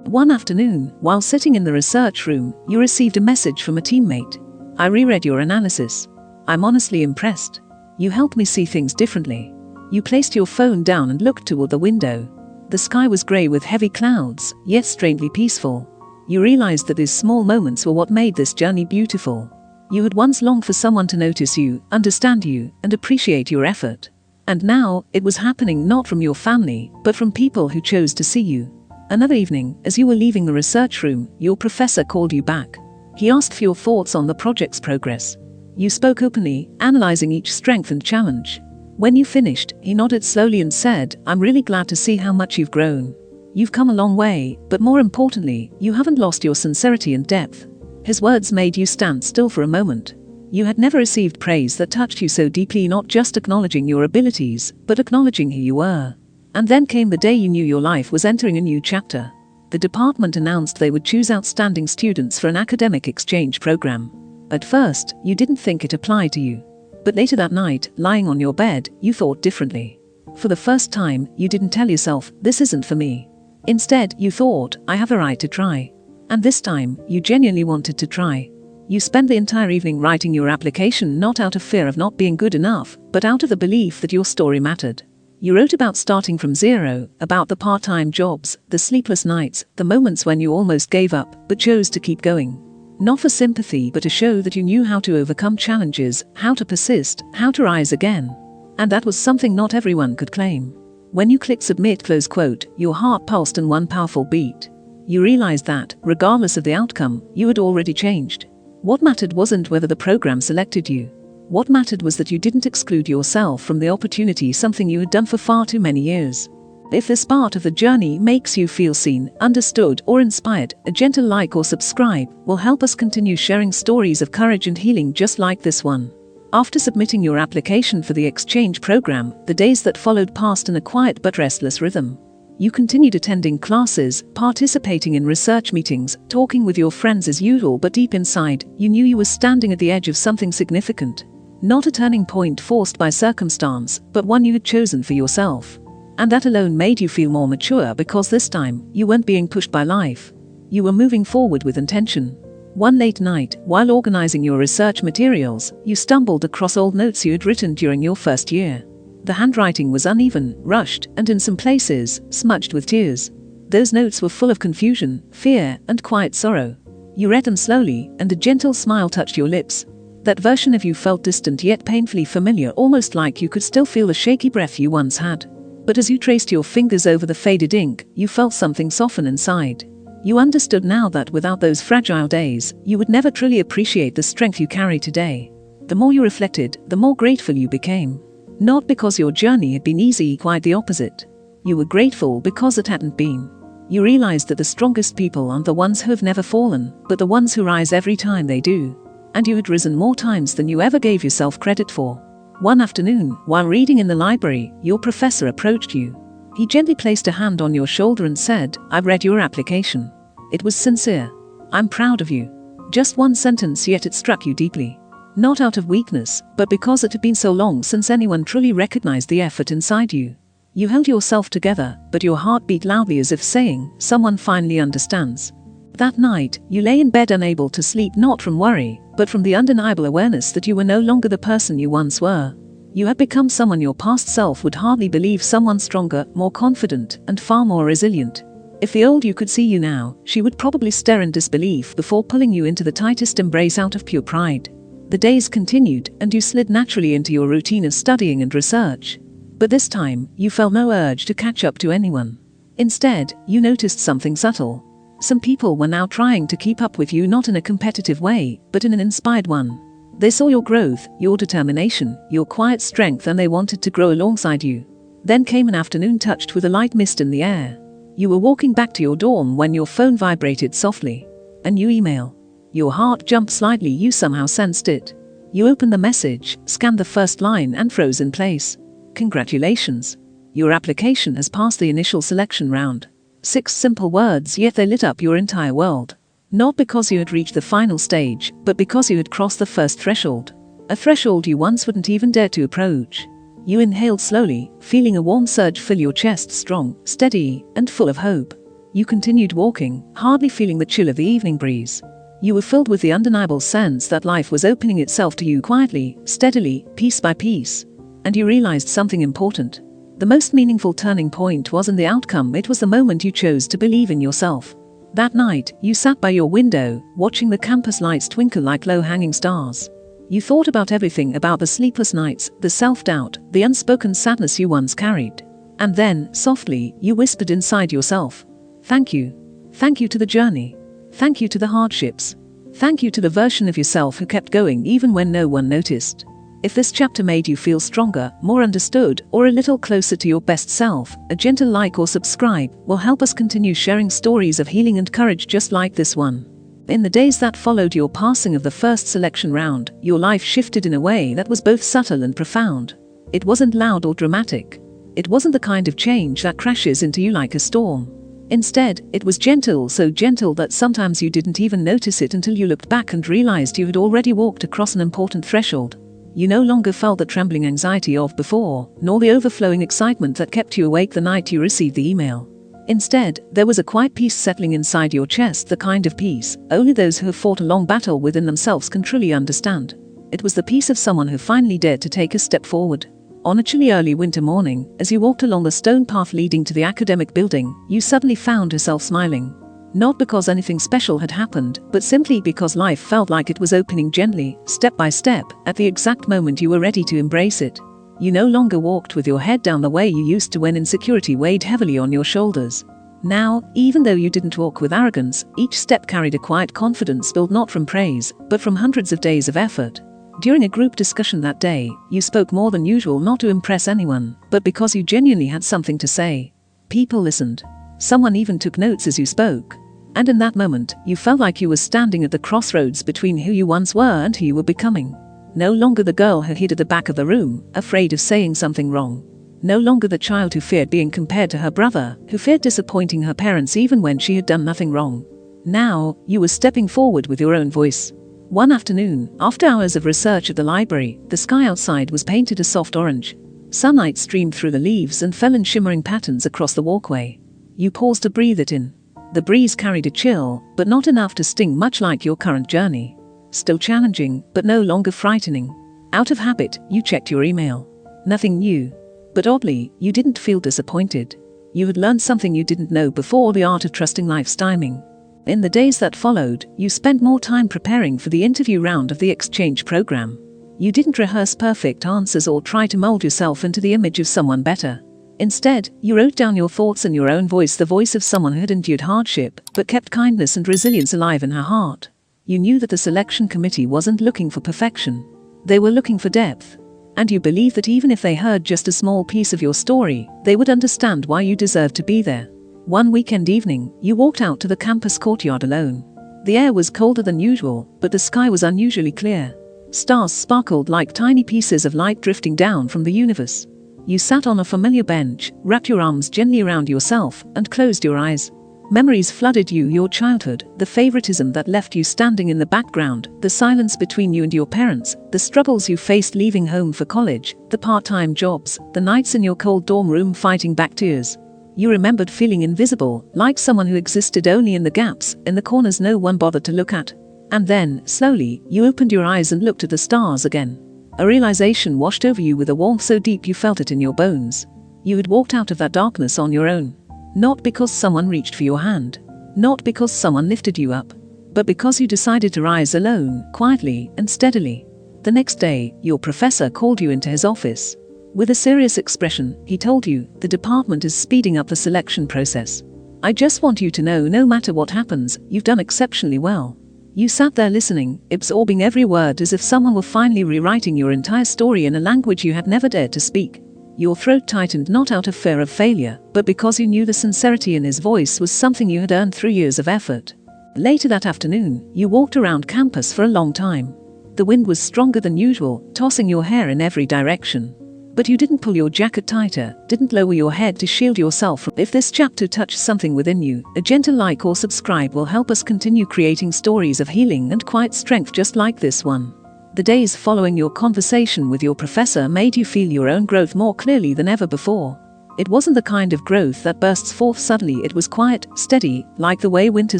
One afternoon, while sitting in the research room, you received a message from a teammate. "I reread your analysis. I'm honestly impressed. You helped me see things differently." You placed your phone down and looked toward the window. The sky was grey with heavy clouds, yet strangely peaceful. You realized that these small moments were what made this journey beautiful. You had once longed for someone to notice you, understand you, and appreciate your effort. And now, it was happening not from your family, but from people who chose to see you. Another evening, as you were leaving the research room, your professor called you back. He asked for your thoughts on the project's progress. You spoke openly, analyzing each strength and challenge. When you finished, he nodded slowly and said, "I'm really glad to see how much you've grown. You've come a long way, but more importantly, you haven't lost your sincerity and depth." His words made you stand still for a moment. You had never received praise that touched you so deeply, not just acknowledging your abilities, but acknowledging who you were. And then came the day you knew your life was entering a new chapter. The department announced they would choose outstanding students for an academic exchange program. At first, you didn't think it applied to you. But later that night, lying on your bed, you thought differently. For the first time, you didn't tell yourself, "This isn't for me." Instead, you thought, "I have a right to try." And this time, you genuinely wanted to try. You spent the entire evening writing your application, not out of fear of not being good enough, but out of the belief that your story mattered. You wrote about starting from zero, about the part-time jobs, the sleepless nights, the moments when you almost gave up, but chose to keep going. Not for sympathy, but to show that you knew how to overcome challenges, how to persist, how to rise again. And that was something not everyone could claim. When you clicked submit, close quote, your heart pulsed in one powerful beat. You realized that, regardless of the outcome, you had already changed. What mattered wasn't whether the program selected you. What mattered was that you didn't exclude yourself from the opportunity, something you had done for far too many years. If this part of the journey makes you feel seen, understood, or inspired, a gentle like or subscribe will help us continue sharing stories of courage and healing just like this one. After submitting your application for the exchange program, the days that followed passed in a quiet but restless rhythm. You continued attending classes, participating in research meetings, talking with your friends as usual, but deep inside, you knew you were standing at the edge of something significant. Not a turning point forced by circumstance, but one you had chosen for yourself. And that alone made you feel more mature because this time, you weren't being pushed by life. You were moving forward with intention. One late night, while organizing your research materials, you stumbled across old notes you had written during your first year. The handwriting was uneven, rushed, and in some places, smudged with tears. Those notes were full of confusion, fear, and quiet sorrow. You read them slowly, and a gentle smile touched your lips. That version of you felt distant yet painfully familiar, almost like you could still feel the shaky breath you once had. But as you traced your fingers over the faded ink, you felt something soften inside. You understood now that without those fragile days, you would never truly appreciate the strength you carry today. The more you reflected, the more grateful you became. Not because your journey had been easy, quite the opposite. You were grateful because it hadn't been. You realized that the strongest people aren't the ones who have never fallen, but the ones who rise every time they do. And you had risen more times than you ever gave yourself credit for. One afternoon, while reading in the library, your professor approached you. He gently placed a hand on your shoulder and said, "I've read your application." It was sincere. "I'm proud of you." Just one sentence, yet it struck you deeply. Not out of weakness, but because it had been so long since anyone truly recognized the effort inside you. You held yourself together, but your heart beat loudly as if saying, "Someone finally understands." That night, you lay in bed unable to sleep, not from worry, but from the undeniable awareness that you were no longer the person you once were. You had become someone your past self would hardly believe, someone stronger, more confident, and far more resilient. If the old you could see you now, she would probably stare in disbelief before pulling you into the tightest embrace out of pure pride. The days continued, and you slid naturally into your routine of studying and research. But this time, you felt no urge to catch up to anyone. Instead, you noticed something subtle. Some people were now trying to keep up with you, not in a competitive way, but in an inspired one. They saw your growth, your determination, your quiet strength, and they wanted to grow alongside you. Then came an afternoon touched with a light mist in the air. You were walking back to your dorm when your phone vibrated softly. A new email. Your heart jumped slightly, you somehow sensed it. You opened the message, scanned the first line, and froze in place. "Congratulations. Your application has passed the initial selection round." 6 simple words, yet they lit up your entire world. Not because you had reached the final stage, but because you had crossed the first threshold. A threshold you once wouldn't even dare to approach. You inhaled slowly, feeling a warm surge fill your chest, strong, steady, and full of hope. You continued walking, hardly feeling the chill of the evening breeze. You were filled with the undeniable sense that life was opening itself to you quietly, steadily, piece by piece. And you realized something important. The most meaningful turning point wasn't the outcome, it was the moment you chose to believe in yourself. That night, you sat by your window, watching the campus lights twinkle like low-hanging stars. You thought about everything, about the sleepless nights, the self-doubt, the unspoken sadness you once carried. And then, softly, you whispered inside yourself, "Thank you. Thank you to the journey. Thank you to the hardships. Thank you to the version of yourself who kept going even when no one noticed." If this chapter made you feel stronger, more understood, or a little closer to your best self, a gentle like or subscribe will help us continue sharing stories of healing and courage just like this one. In the days that followed your passing of the first selection round, your life shifted in a way that was both subtle and profound. It wasn't loud or dramatic. It wasn't the kind of change that crashes into you like a storm. Instead, it was gentle, so gentle that sometimes you didn't even notice it until you looked back and realized you had already walked across an important threshold. You no longer felt the trembling anxiety of before, nor the overflowing excitement that kept you awake the night you received the email. Instead, there was a quiet peace settling inside your chest, the kind of peace only those who have fought a long battle within themselves can truly understand. It was the peace of someone who finally dared to take a step forward. On a chilly early winter morning, as you walked along the stone path leading to the academic building, you suddenly found yourself smiling. Not because anything special had happened, but simply because life felt like it was opening gently, step by step, at the exact moment you were ready to embrace it. You no longer walked with your head down the way you used to when insecurity weighed heavily on your shoulders. Now, even though you didn't walk with arrogance, each step carried a quiet confidence built not from praise, but from hundreds of days of effort. During a group discussion that day, you spoke more than usual, not to impress anyone, but because you genuinely had something to say. People listened. Someone even took notes as you spoke. And in that moment, you felt like you were standing at the crossroads between who you once were and who you were becoming. No longer the girl who hid at the back of the room, afraid of saying something wrong. No longer the child who feared being compared to her brother, who feared disappointing her parents even when she had done nothing wrong. Now, you were stepping forward with your own voice. One afternoon, after hours of research at the library, the sky outside was painted a soft orange. Sunlight streamed through the leaves and fell in shimmering patterns across the walkway. You paused to breathe it in. The breeze carried a chill, but not enough to sting, much like your current journey. Still challenging, but no longer frightening. Out of habit, you checked your email. Nothing new. But oddly, you didn't feel disappointed. You had learned something you didn't know before: the art of trusting life's timing. In the days that followed, you spent more time preparing for the interview round of the exchange program. You didn't rehearse perfect answers or try to mold yourself into the image of someone better. Instead, you wrote down your thoughts in your own voice, the voice of someone who had endured hardship, but kept kindness and resilience alive in her heart. You knew that the selection committee wasn't looking for perfection. They were looking for depth. And you believed that even if they heard just a small piece of your story, they would understand why you deserved to be there. One weekend evening, you walked out to the campus courtyard alone. The air was colder than usual, but the sky was unusually clear. Stars sparkled like tiny pieces of light drifting down from the universe. You sat on a familiar bench, wrapped your arms gently around yourself, and closed your eyes. Memories flooded you: your childhood, the favoritism that left you standing in the background, the silence between you and your parents, the struggles you faced leaving home for college, the part-time jobs, the nights in your cold dorm room fighting back tears. You remembered feeling invisible, like someone who existed only in the gaps, in the corners no one bothered to look at. And then, slowly, you opened your eyes and looked at the stars again. A realization washed over you with a warmth so deep you felt it in your bones. You had walked out of that darkness on your own. Not because someone reached for your hand. Not because someone lifted you up. But because you decided to rise alone, quietly and steadily. The next day, your professor called you into his office. With a serious expression, he told you, "The department is speeding up the selection process. I just want you to know, no matter what happens, you've done exceptionally well." You sat there listening, absorbing every word as if someone were finally rewriting your entire story in a language you had never dared to speak. Your throat tightened, not out of fear of failure, but because you knew the sincerity in his voice was something you had earned through years of effort. Later that afternoon, you walked around campus for a long time. The wind was stronger than usual, tossing your hair in every direction. But you didn't pull your jacket tighter, didn't lower your head to shield yourself from. If this chapter touched something within you, a gentle like or subscribe will help us continue creating stories of healing and quiet strength just like this one. The days following your conversation with your professor made you feel your own growth more clearly than ever before. It wasn't the kind of growth that bursts forth suddenly. It was quiet, steady, like the way winter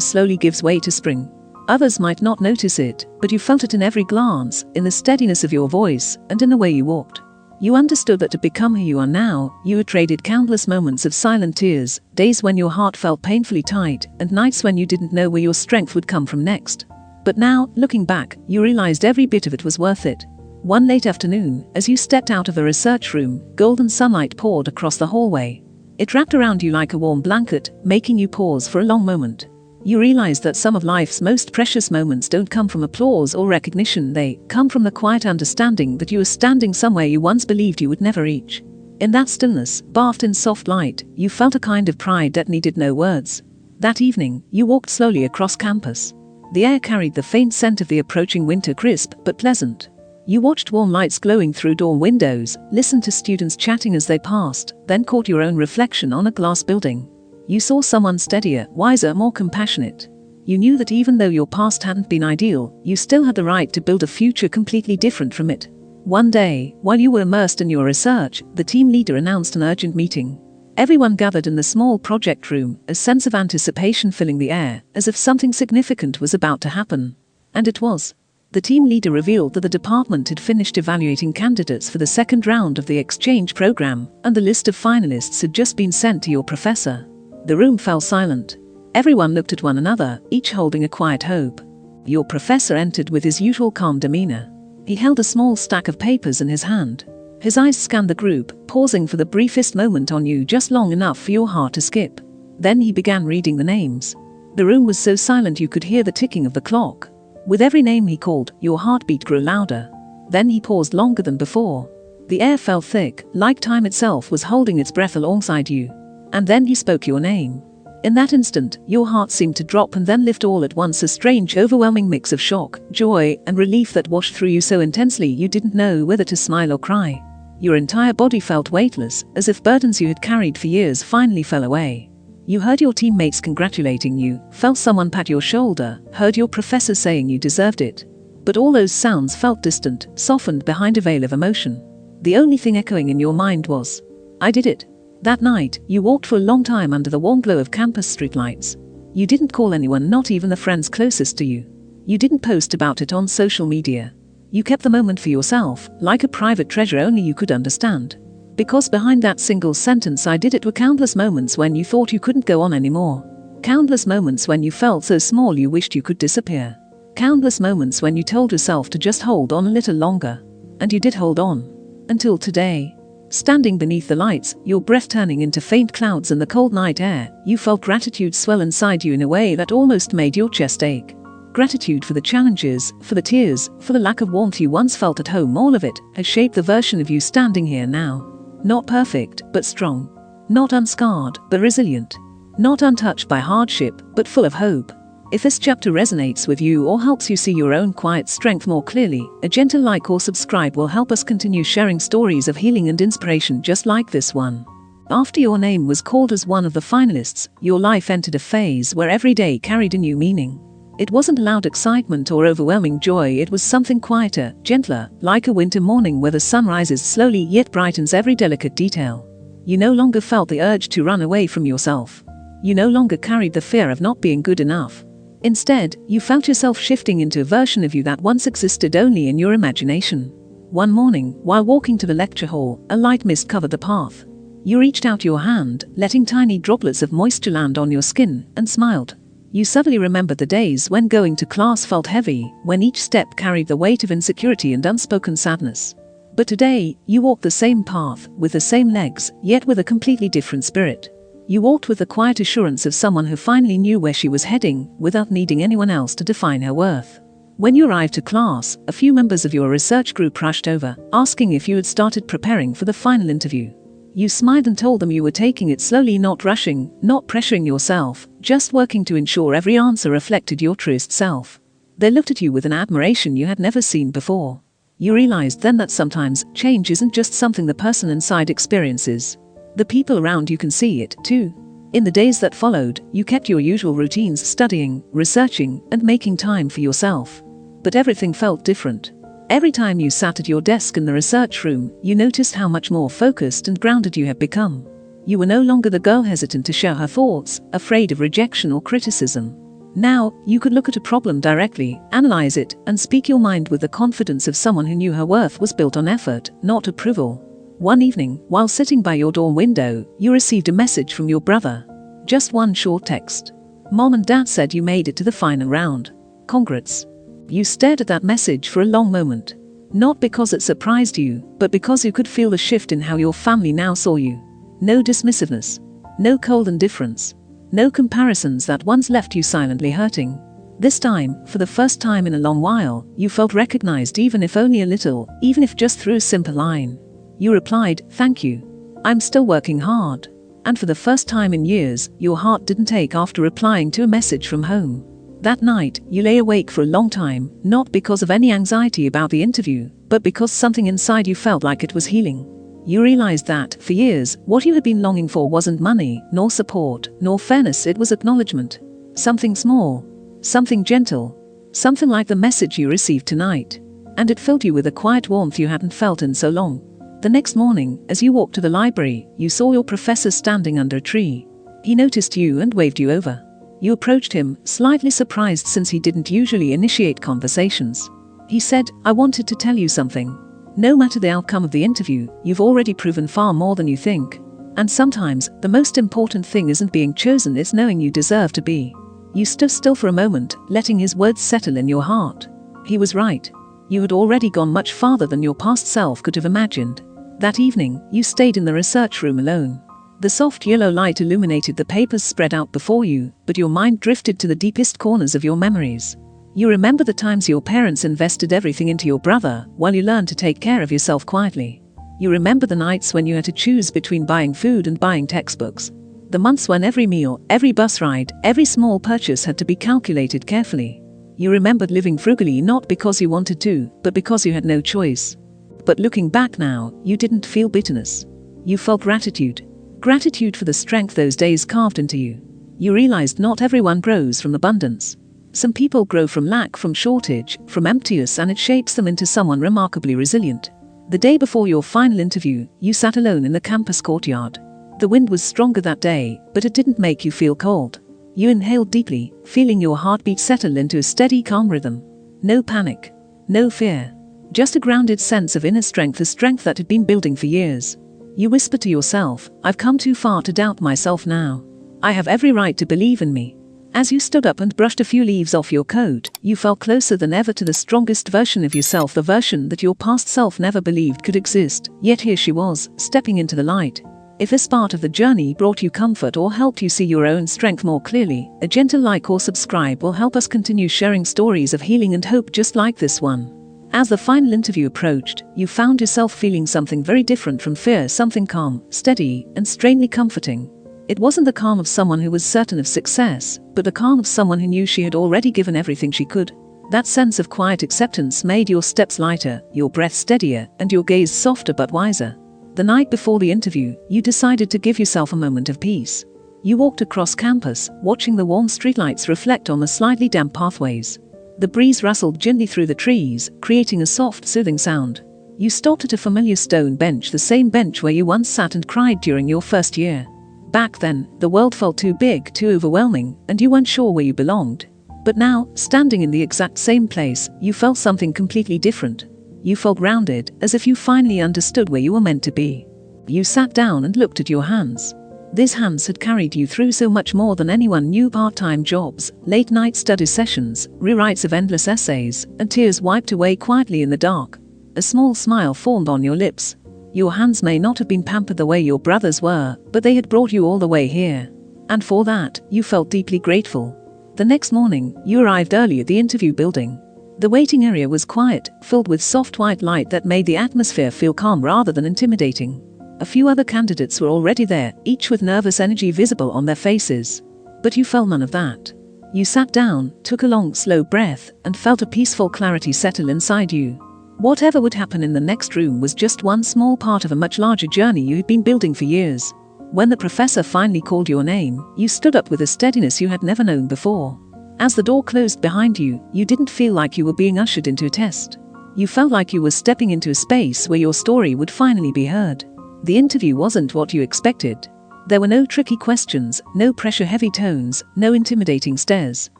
slowly gives way to spring. Others might not notice it, but you felt it in every glance, in the steadiness of your voice, and in the way you walked. You understood that to become who you are now, you had traded countless moments of silent tears, days when your heart felt painfully tight, and nights when you didn't know where your strength would come from next. But now, looking back, you realized every bit of it was worth it. One late afternoon, as you stepped out of the research room, golden sunlight poured across the hallway. It wrapped around you like a warm blanket, making you pause for a long moment. You realized that some of life's most precious moments don't come from applause or recognition. They come from the quiet understanding that you are standing somewhere you once believed you would never reach. In that stillness, bathed in soft light, you felt a kind of pride that needed no words. That evening, you walked slowly across campus. The air carried the faint scent of the approaching winter, crisp but pleasant. You watched warm lights glowing through dorm windows, listened to students chatting as they passed, then caught your own reflection on a glass building. You saw someone steadier, wiser, more compassionate. You knew that even though your past hadn't been ideal, you still had the right to build a future completely different from it. One day, while you were immersed in your research, the team leader announced an urgent meeting. Everyone gathered in the small project room, a sense of anticipation filling the air, as if something significant was about to happen. And it was. The team leader revealed that the department had finished evaluating candidates for the second round of the exchange program, and the list of finalists had just been sent to your professor. The room fell silent. Everyone looked at one another, each holding a quiet hope. Your professor entered with his usual calm demeanor. He held a small stack of papers in his hand. His eyes scanned the group, pausing for the briefest moment on you, just long enough for your heart to skip. Then he began reading the names. The room was so silent you could hear the ticking of the clock. With every name he called, your heartbeat grew louder. Then he paused longer than before. The air felt thick, like time itself was holding its breath alongside you. And then he spoke your name. In that instant, your heart seemed to drop and then lift all at once, a strange, overwhelming mix of shock, joy, and relief that washed through you so intensely you didn't know whether to smile or cry. Your entire body felt weightless, as if burdens you had carried for years finally fell away. You heard your teammates congratulating you, felt someone pat your shoulder, heard your professor saying you deserved it. But all those sounds felt distant, softened behind a veil of emotion. The only thing echoing in your mind was, "I did it." That night, you walked for a long time under the warm glow of campus streetlights. You didn't call anyone, not even the friends closest to you. You didn't post about it on social media. You kept the moment for yourself, like a private treasure only you could understand. Because behind that single sentence, "I did it," were countless moments when you thought you couldn't go on anymore. Countless moments when you felt so small you wished you could disappear. Countless moments when you told yourself to just hold on a little longer. And you did hold on. Until today. Standing beneath the lights, your breath turning into faint clouds in the cold night air, you felt gratitude swell inside you in a way that almost made your chest ache. Gratitude for the challenges, for the tears, for the lack of warmth you once felt at home. All of it has shaped the version of you standing here now. Not perfect, but strong. Not unscarred, but resilient. Not untouched by hardship, but full of hope. If this chapter resonates with you or helps you see your own quiet strength more clearly, a gentle like or subscribe will help us continue sharing stories of healing and inspiration just like this one. After your name was called as one of the finalists, your life entered a phase where every day carried a new meaning. It wasn't loud excitement or overwhelming joy, it was something quieter, gentler, like a winter morning where the sun rises slowly yet brightens every delicate detail. You no longer felt the urge to run away from yourself. You no longer carried the fear of not being good enough. Instead, you felt yourself shifting into a version of you that once existed only in your imagination. One morning, while walking to the lecture hall, a light mist covered the path. You reached out your hand, letting tiny droplets of moisture land on your skin, and smiled. You suddenly remembered the days when going to class felt heavy, when each step carried the weight of insecurity and unspoken sadness. But today, you walked the same path, with the same legs, yet with a completely different spirit. You walked with the quiet assurance of someone who finally knew where she was heading, without needing anyone else to define her worth. When you arrived to class, a few members of your research group rushed over, asking if you had started preparing for the final interview. You smiled and told them you were taking it slowly, not rushing, not pressuring yourself, just working to ensure every answer reflected your truest self. They looked at you with an admiration you had never seen before. You realized then that sometimes change isn't just something the person inside experiences. The people around you can see it, too. In the days that followed, you kept your usual routines, studying, researching, and making time for yourself. But everything felt different. Every time you sat at your desk in the research room, you noticed how much more focused and grounded you had become. You were no longer the girl hesitant to share her thoughts, afraid of rejection or criticism. Now, you could look at a problem directly, analyze it, and speak your mind with the confidence of someone who knew her worth was built on effort, not approval. One evening, while sitting by your dorm window, you received a message from your brother. Just one short text. "Mom and Dad said you made it to the final round. Congrats." You stared at that message for a long moment. Not because it surprised you, but because you could feel the shift in how your family now saw you. No dismissiveness. No cold indifference. No comparisons that once left you silently hurting. This time, for the first time in a long while, you felt recognized, even if only a little, even if just through a simple line. You replied, "Thank you. I'm still working hard." And for the first time in years, your heart didn't ache after replying to a message from home. That night, you lay awake for a long time, not because of any anxiety about the interview, but because something inside you felt like it was healing. You realized that, for years, what you had been longing for wasn't money, nor support, nor fairness, it was acknowledgement. Something small. Something gentle. Something like the message you received tonight. And it filled you with a quiet warmth you hadn't felt in so long. The next morning, as you walked to the library, you saw your professor standing under a tree. He noticed you and waved you over. You approached him, slightly surprised since he didn't usually initiate conversations. He said, "I wanted to tell you something. No matter the outcome of the interview, you've already proven far more than you think. And sometimes, the most important thing isn't being chosen, it's knowing you deserve to be." You stood still for a moment, letting his words settle in your heart. He was right. You had already gone much farther than your past self could have imagined. That evening, you stayed in the research room alone. The soft yellow light illuminated the papers spread out before you, but your mind drifted to the deepest corners of your memories. You remember the times your parents invested everything into your brother, while you learned to take care of yourself quietly. You remember the nights when you had to choose between buying food and buying textbooks. The months when every meal, every bus ride, every small purchase had to be calculated carefully. You remembered living frugally not because you wanted to, but because you had no choice. But looking back now, you didn't feel bitterness. You felt gratitude. Gratitude for the strength those days carved into you. You realized not everyone grows from abundance. Some people grow from lack, from shortage, from emptiness, and it shapes them into someone remarkably resilient. The day before your final interview, you sat alone in the campus courtyard. The wind was stronger that day, but it didn't make you feel cold. You inhaled deeply, feeling your heartbeat settle into a steady, calm rhythm. No panic. No fear. Just a grounded sense of inner strength, the strength that had been building for years. You whispered to yourself, "I've come too far to doubt myself now. I have every right to believe in me." As you stood up and brushed a few leaves off your coat, you felt closer than ever to the strongest version of yourself, the version that your past self never believed could exist. Yet here she was, stepping into the light. If this part of the journey brought you comfort or helped you see your own strength more clearly, a gentle like or subscribe will help us continue sharing stories of healing and hope just like this one. As the final interview approached, you found yourself feeling something very different from fear, something calm, steady, and strangely comforting. It wasn't the calm of someone who was certain of success, but the calm of someone who knew she had already given everything she could. That sense of quiet acceptance made your steps lighter, your breath steadier, and your gaze softer but wiser. The night before the interview, you decided to give yourself a moment of peace. You walked across campus, watching the warm streetlights reflect on the slightly damp pathways. The breeze rustled gently through the trees, creating a soft, soothing sound. You stopped at a familiar stone bench, the same bench where you once sat and cried during your first year. Back then, the world felt too big, too overwhelming, and you weren't sure where you belonged. But now, standing in the exact same place, you felt something completely different. You felt grounded, as if you finally understood where you were meant to be. You sat down and looked at your hands. These hands had carried you through so much more than anyone knew: part-time jobs, late-night study sessions, rewrites of endless essays, and tears wiped away quietly in the dark. A small smile formed on your lips. Your hands may not have been pampered the way your brothers were, but they had brought you all the way here. And for that, you felt deeply grateful. The next morning, you arrived early at the interview building. The waiting area was quiet, filled with soft white light that made the atmosphere feel calm rather than intimidating. A few other candidates were already there, each with nervous energy visible on their faces. But you felt none of that. You sat down, took a long, slow breath, and felt a peaceful clarity settle inside you. Whatever would happen in the next room was just one small part of a much larger journey you had been building for years. When the professor finally called your name, you stood up with a steadiness you had never known before. As the door closed behind you, you didn't feel like you were being ushered into a test. You felt like you were stepping into a space where your story would finally be heard. The interview wasn't what you expected. There were no tricky questions, no pressure-heavy tones, no intimidating stares.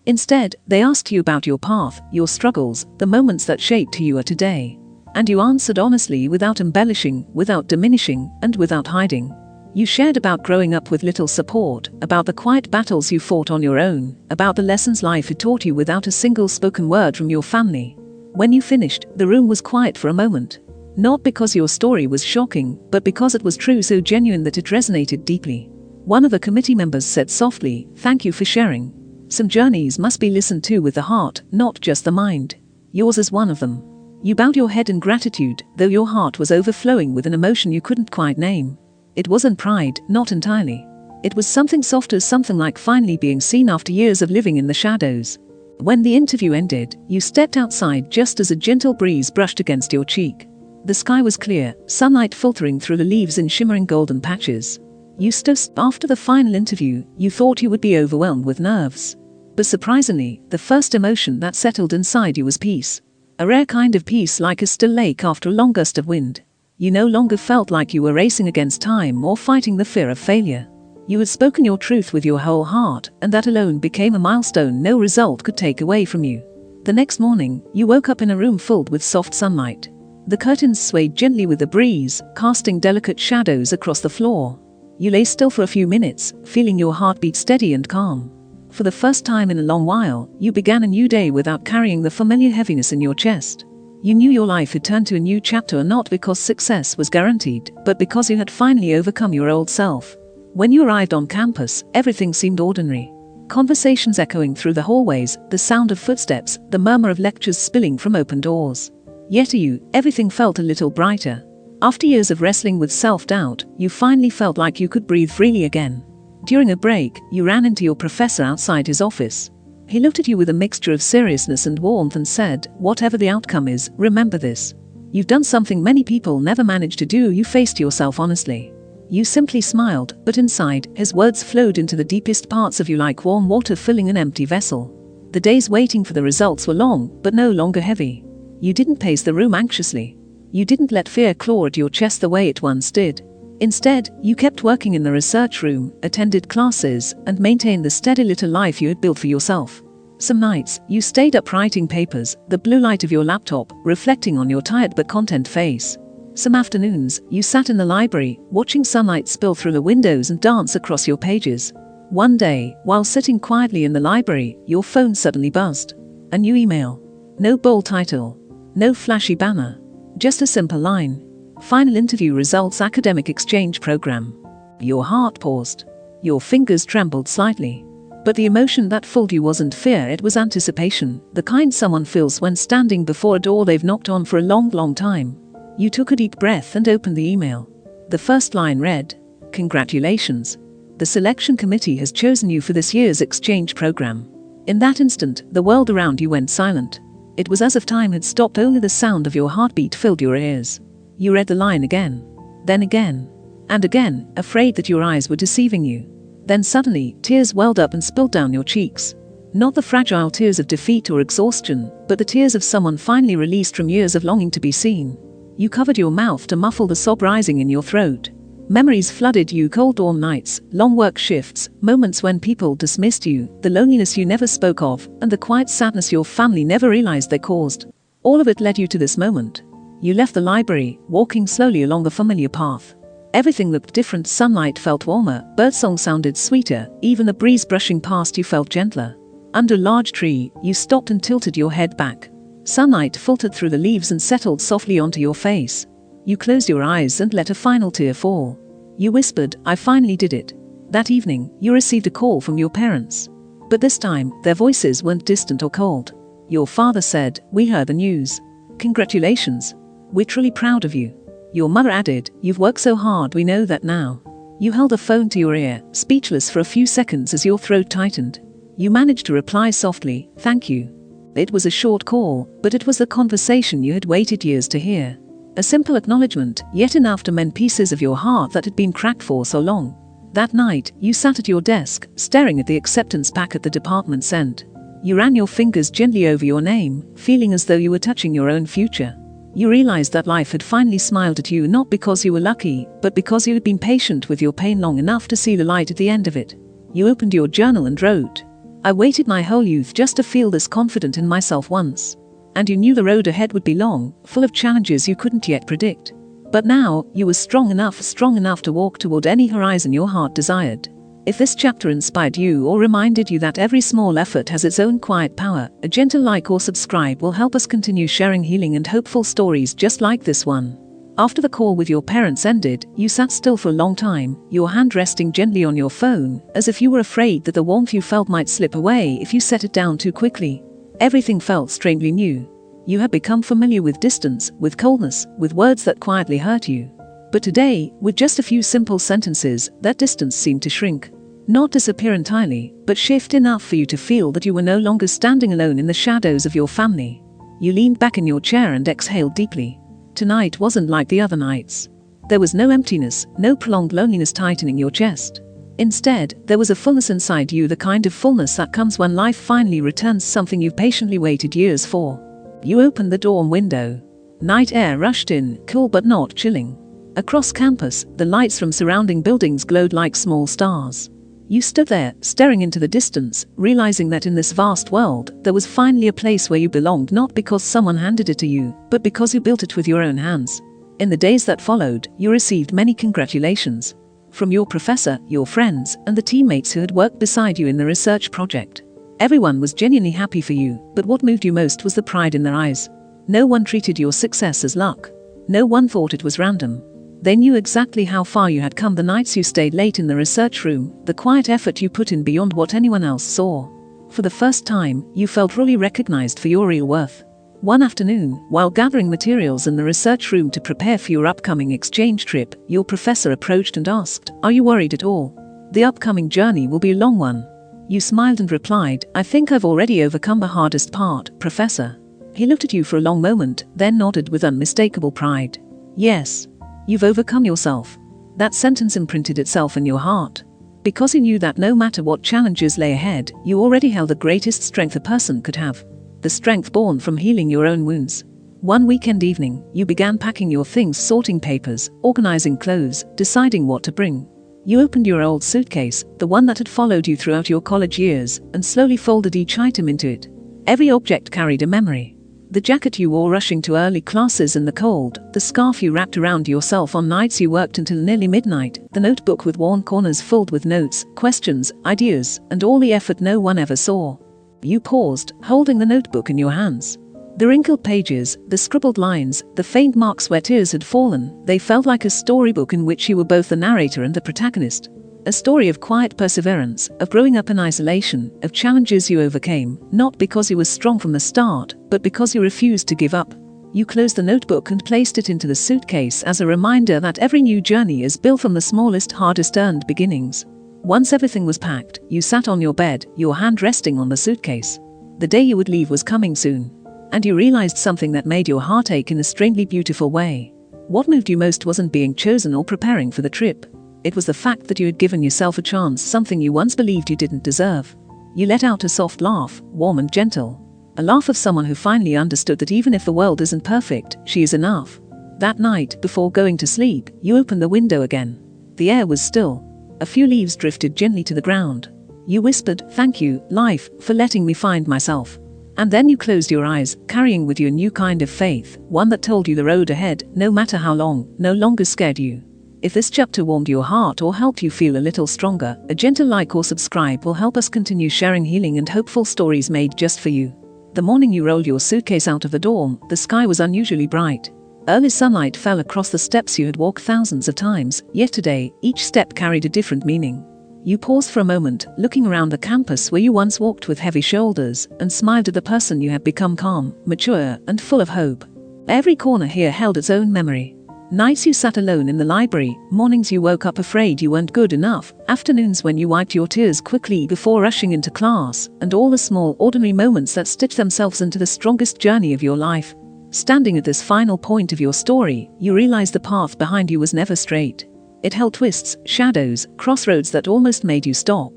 Instead, they asked you about your path, your struggles, the moments that shaped who you are today. And you answered honestly, without embellishing, without diminishing, and without hiding. You shared about growing up with little support, about the quiet battles you fought on your own, about the lessons life had taught you without a single spoken word from your family. When you finished, the room was quiet for a moment. Not because your story was shocking, but because it was true, so genuine that it resonated deeply. One of the committee members said softly, "Thank you for sharing. Some journeys must be listened to with the heart, not just the mind. Yours is one of them." You bowed your head in gratitude, though your heart was overflowing with an emotion you couldn't quite name. It wasn't pride, not entirely. It was something softer, something like finally being seen after years of living in the shadows. When the interview ended, you stepped outside just as a gentle breeze brushed against your cheek. The sky was clear, sunlight filtering through the leaves in shimmering golden patches. You stood. After the final interview, you thought you would be overwhelmed with nerves. But surprisingly, the first emotion that settled inside you was peace. A rare kind of peace, like a still lake after a long gust of wind. You no longer felt like you were racing against time or fighting the fear of failure. You had spoken your truth with your whole heart, and that alone became a milestone no result could take away from you. The next morning, you woke up in a room filled with soft sunlight. The curtains swayed gently with the breeze, casting delicate shadows across the floor. You lay still for a few minutes, feeling your heartbeat steady and calm. For the first time in a long while, you began a new day without carrying the familiar heaviness in your chest. You knew your life had turned to a new chapter, not because success was guaranteed, but because you had finally overcome your old self. When you arrived on campus, everything seemed ordinary. Conversations echoing through the hallways, the sound of footsteps, the murmur of lectures spilling from open doors. Yet to you, everything felt a little brighter. After years of wrestling with self-doubt, you finally felt like you could breathe freely again. During a break, you ran into your professor outside his office. He looked at you with a mixture of seriousness and warmth and said, "Whatever the outcome is, remember this. You've done something many people never manage to do. You faced yourself honestly." You simply smiled, but inside, his words flowed into the deepest parts of you like warm water filling an empty vessel. The days waiting for the results were long, but no longer heavy. You didn't pace the room anxiously. You didn't let fear claw at your chest the way it once did. Instead, you kept working in the research room, attended classes, and maintained the steady little life you had built for yourself. Some nights, you stayed up writing papers, the blue light of your laptop reflecting on your tired but content face. Some afternoons, you sat in the library, watching sunlight spill through the windows and dance across your pages. One day, while sitting quietly in the library, your phone suddenly buzzed. A new email. No bold title. No flashy banner. Just a simple line. Final interview results, academic exchange program. Your heart paused. Your fingers trembled slightly. But the emotion that filled you wasn't fear, it was anticipation, the kind someone feels when standing before a door they've knocked on for a long time. You took a deep breath and opened the email. The first line read, "Congratulations. The selection committee has chosen you for this year's exchange program." In that instant, the world around you went silent. It was as if time had stopped, only the sound of your heartbeat filled your ears. You read the line again, then again, and again, afraid that your eyes were deceiving you. Then suddenly, tears welled up and spilled down your cheeks. Not the fragile tears of defeat or exhaustion, but the tears of someone finally released from years of longing to be seen. You covered your mouth to muffle the sob rising in your throat. Memories flooded you, cold dawn nights, long work shifts, moments when people dismissed you, the loneliness you never spoke of, and the quiet sadness your family never realized they caused. All of it led you to this moment. You left the library, walking slowly along a familiar path. Everything looked different, sunlight felt warmer, birdsong sounded sweeter, even the breeze brushing past you felt gentler. Under a large tree, you stopped and tilted your head back. Sunlight filtered through the leaves and settled softly onto your face. You closed your eyes and let a final tear fall. You whispered, "I finally did it." That evening, you received a call from your parents. But this time, their voices weren't distant or cold. Your father said, "We heard the news. Congratulations. We're truly proud of you." Your mother added, "You've worked so hard, we know that now." You held a phone to your ear, speechless for a few seconds as your throat tightened. You managed to reply softly, "Thank you." It was a short call, but it was the conversation you had waited years to hear. A simple acknowledgement, yet enough to mend pieces of your heart that had been cracked for so long. That night, you sat at your desk, staring at the acceptance pack at the department sent. You ran your fingers gently over your name, feeling as though you were touching your own future. You realized that life had finally smiled at you, not because you were lucky, but because you had been patient with your pain long enough to see the light at the end of it. You opened your journal and wrote, "I waited my whole youth just to feel this confident in myself once." And you knew the road ahead would be long, full of challenges you couldn't yet predict. But now, you were strong enough to walk toward any horizon your heart desired. If this chapter inspired you or reminded you that every small effort has its own quiet power, a gentle like or subscribe will help us continue sharing healing and hopeful stories just like this one. After the call with your parents ended, you sat still for a long time, your hand resting gently on your phone, as if you were afraid that the warmth you felt might slip away if you set it down too quickly. Everything felt strangely new. You had become familiar with distance, with coldness, with words that quietly hurt you. But today, with just a few simple sentences, that distance seemed to shrink. Not disappear entirely, but shift enough for you to feel that you were no longer standing alone in the shadows of your family. You leaned back in your chair and exhaled deeply. Tonight wasn't like the other nights. There was no emptiness, no prolonged loneliness tightening your chest. Instead, there was a fullness inside you, the kind of fullness that comes when life finally returns something you've patiently waited years for. You opened the dorm window. Night air rushed in, cool but not chilling. Across campus, the lights from surrounding buildings glowed like small stars. You stood there, staring into the distance, realizing that in this vast world, there was finally a place where you belonged, not because someone handed it to you, but because you built it with your own hands. In the days that followed, you received many congratulations. From your professor, your friends, and the teammates who had worked beside you in the research project. Everyone was genuinely happy for you, but what moved you most was the pride in their eyes. No one treated your success as luck. No one thought it was random. They knew exactly how far you had come, the nights you stayed late in the research room, the quiet effort you put in beyond what anyone else saw. For the first time, you felt really recognized for your real worth. One afternoon, while gathering materials in the research room to prepare for your upcoming exchange trip, your professor approached and asked, "Are you worried at all?" The upcoming journey will be a long one. You smiled and replied, I think I've already overcome the hardest part, Professor. He looked at you for a long moment, then nodded with unmistakable pride. Yes. You've overcome yourself. That sentence imprinted itself in your heart. Because he knew that no matter what challenges lay ahead, you already held the greatest strength a person could have. The strength born from healing your own wounds. One weekend evening, you began packing your things, sorting papers, organizing clothes, deciding what to bring. You opened your old suitcase, the one that had followed you throughout your college years, and slowly folded each item into it. Every object carried a memory. The jacket you wore rushing to early classes in the cold, the scarf you wrapped around yourself on nights you worked until nearly midnight, the notebook with worn corners filled with notes, questions, ideas, and all the effort no one ever saw. You paused, holding the notebook in your hands. The wrinkled pages, the scribbled lines, the faint marks where tears had fallen, they felt like a storybook in which you were both the narrator and the protagonist. A story of quiet perseverance, of growing up in isolation, of challenges you overcame, not because you were strong from the start, but because you refused to give up. You closed the notebook and placed it into the suitcase as a reminder that every new journey is built from the smallest, hardest-earned beginnings. Once everything was packed, you sat on your bed, your hand resting on the suitcase. The day you would leave was coming soon. And you realized something that made your heart ache in a strangely beautiful way. What moved you most wasn't being chosen or preparing for the trip. It was the fact that you had given yourself a chance, something you once believed you didn't deserve. You let out a soft laugh, warm and gentle. A laugh of someone who finally understood that even if the world isn't perfect, she is enough. That night, before going to sleep, you opened the window again. The air was still. A few leaves drifted gently to the ground. You whispered, "Thank you, life, for letting me find myself." And then you closed your eyes, carrying with you a new kind of faith, one that told you the road ahead, no matter how long, no longer scared you. If this chapter warmed your heart or helped you feel a little stronger, a gentle like or subscribe will help us continue sharing healing and hopeful stories made just for you. The morning you rolled your suitcase out of the dorm, the sky was unusually bright. Early sunlight fell across the steps you had walked thousands of times, yet today, each step carried a different meaning. You paused for a moment, looking around the campus where you once walked with heavy shoulders, and smiled at the person you had become, calm, mature, and full of hope. Every corner here held its own memory. Nights you sat alone in the library, mornings you woke up afraid you weren't good enough, afternoons when you wiped your tears quickly before rushing into class, and all the small, ordinary moments that stitched themselves into the strongest journey of your life. Standing at this final point of your story, you realized the path behind you was never straight. It held twists, shadows, crossroads that almost made you stop.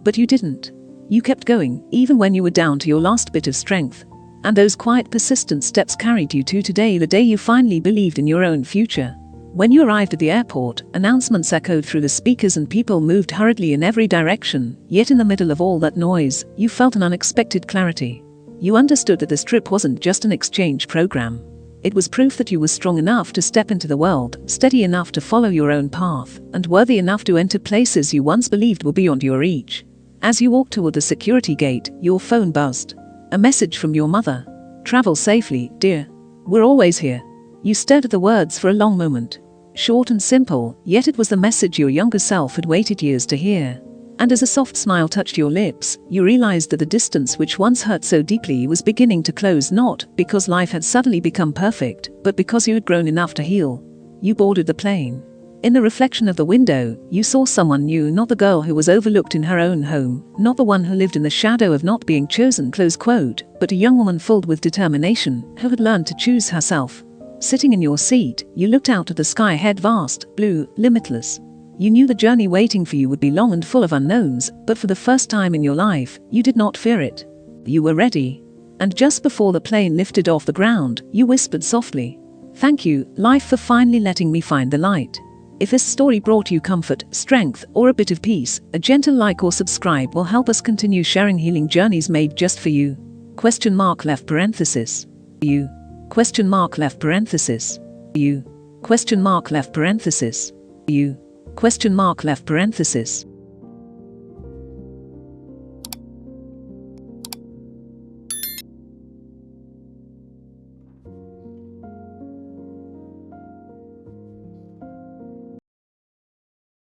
But you didn't. You kept going, even when you were down to your last bit of strength. And those quiet, persistent steps carried you to today, the day you finally believed in your own future. When you arrived at the airport, announcements echoed through the speakers and people moved hurriedly in every direction, yet in the middle of all that noise, you felt an unexpected clarity. You understood that this trip wasn't just an exchange program. It was proof that you were strong enough to step into the world, steady enough to follow your own path, and worthy enough to enter places you once believed were beyond your reach. As you walked toward the security gate, your phone buzzed. A message from your mother. "Travel safely, dear. We're always here." You stared at the words for a long moment. Short and simple, yet it was the message your younger self had waited years to hear. And as a soft smile touched your lips, you realized that the distance which once hurt so deeply was beginning to close, not because life had suddenly become perfect, but because you had grown enough to heal. You boarded the plane. In the reflection of the window, you saw someone new, not the girl who was overlooked in her own home, not the one who lived in the shadow of not being chosen, close quote, but a young woman filled with determination, who had learned to choose herself. Sitting in your seat, you looked out at the sky ahead, vast, blue, limitless. You knew the journey waiting for you would be long and full of unknowns, but for the first time in your life, you did not fear it. You were ready. And just before the plane lifted off the ground, you whispered softly, "Thank you, life, for finally letting me find the light." If this story brought you comfort, strength, or a bit of peace, a gentle like or subscribe will help us continue sharing healing journeys made just for you. Question mark left parenthesis. You. Question mark left parenthesis. You. Question mark left parenthesis. You. Question mark left parenthesis.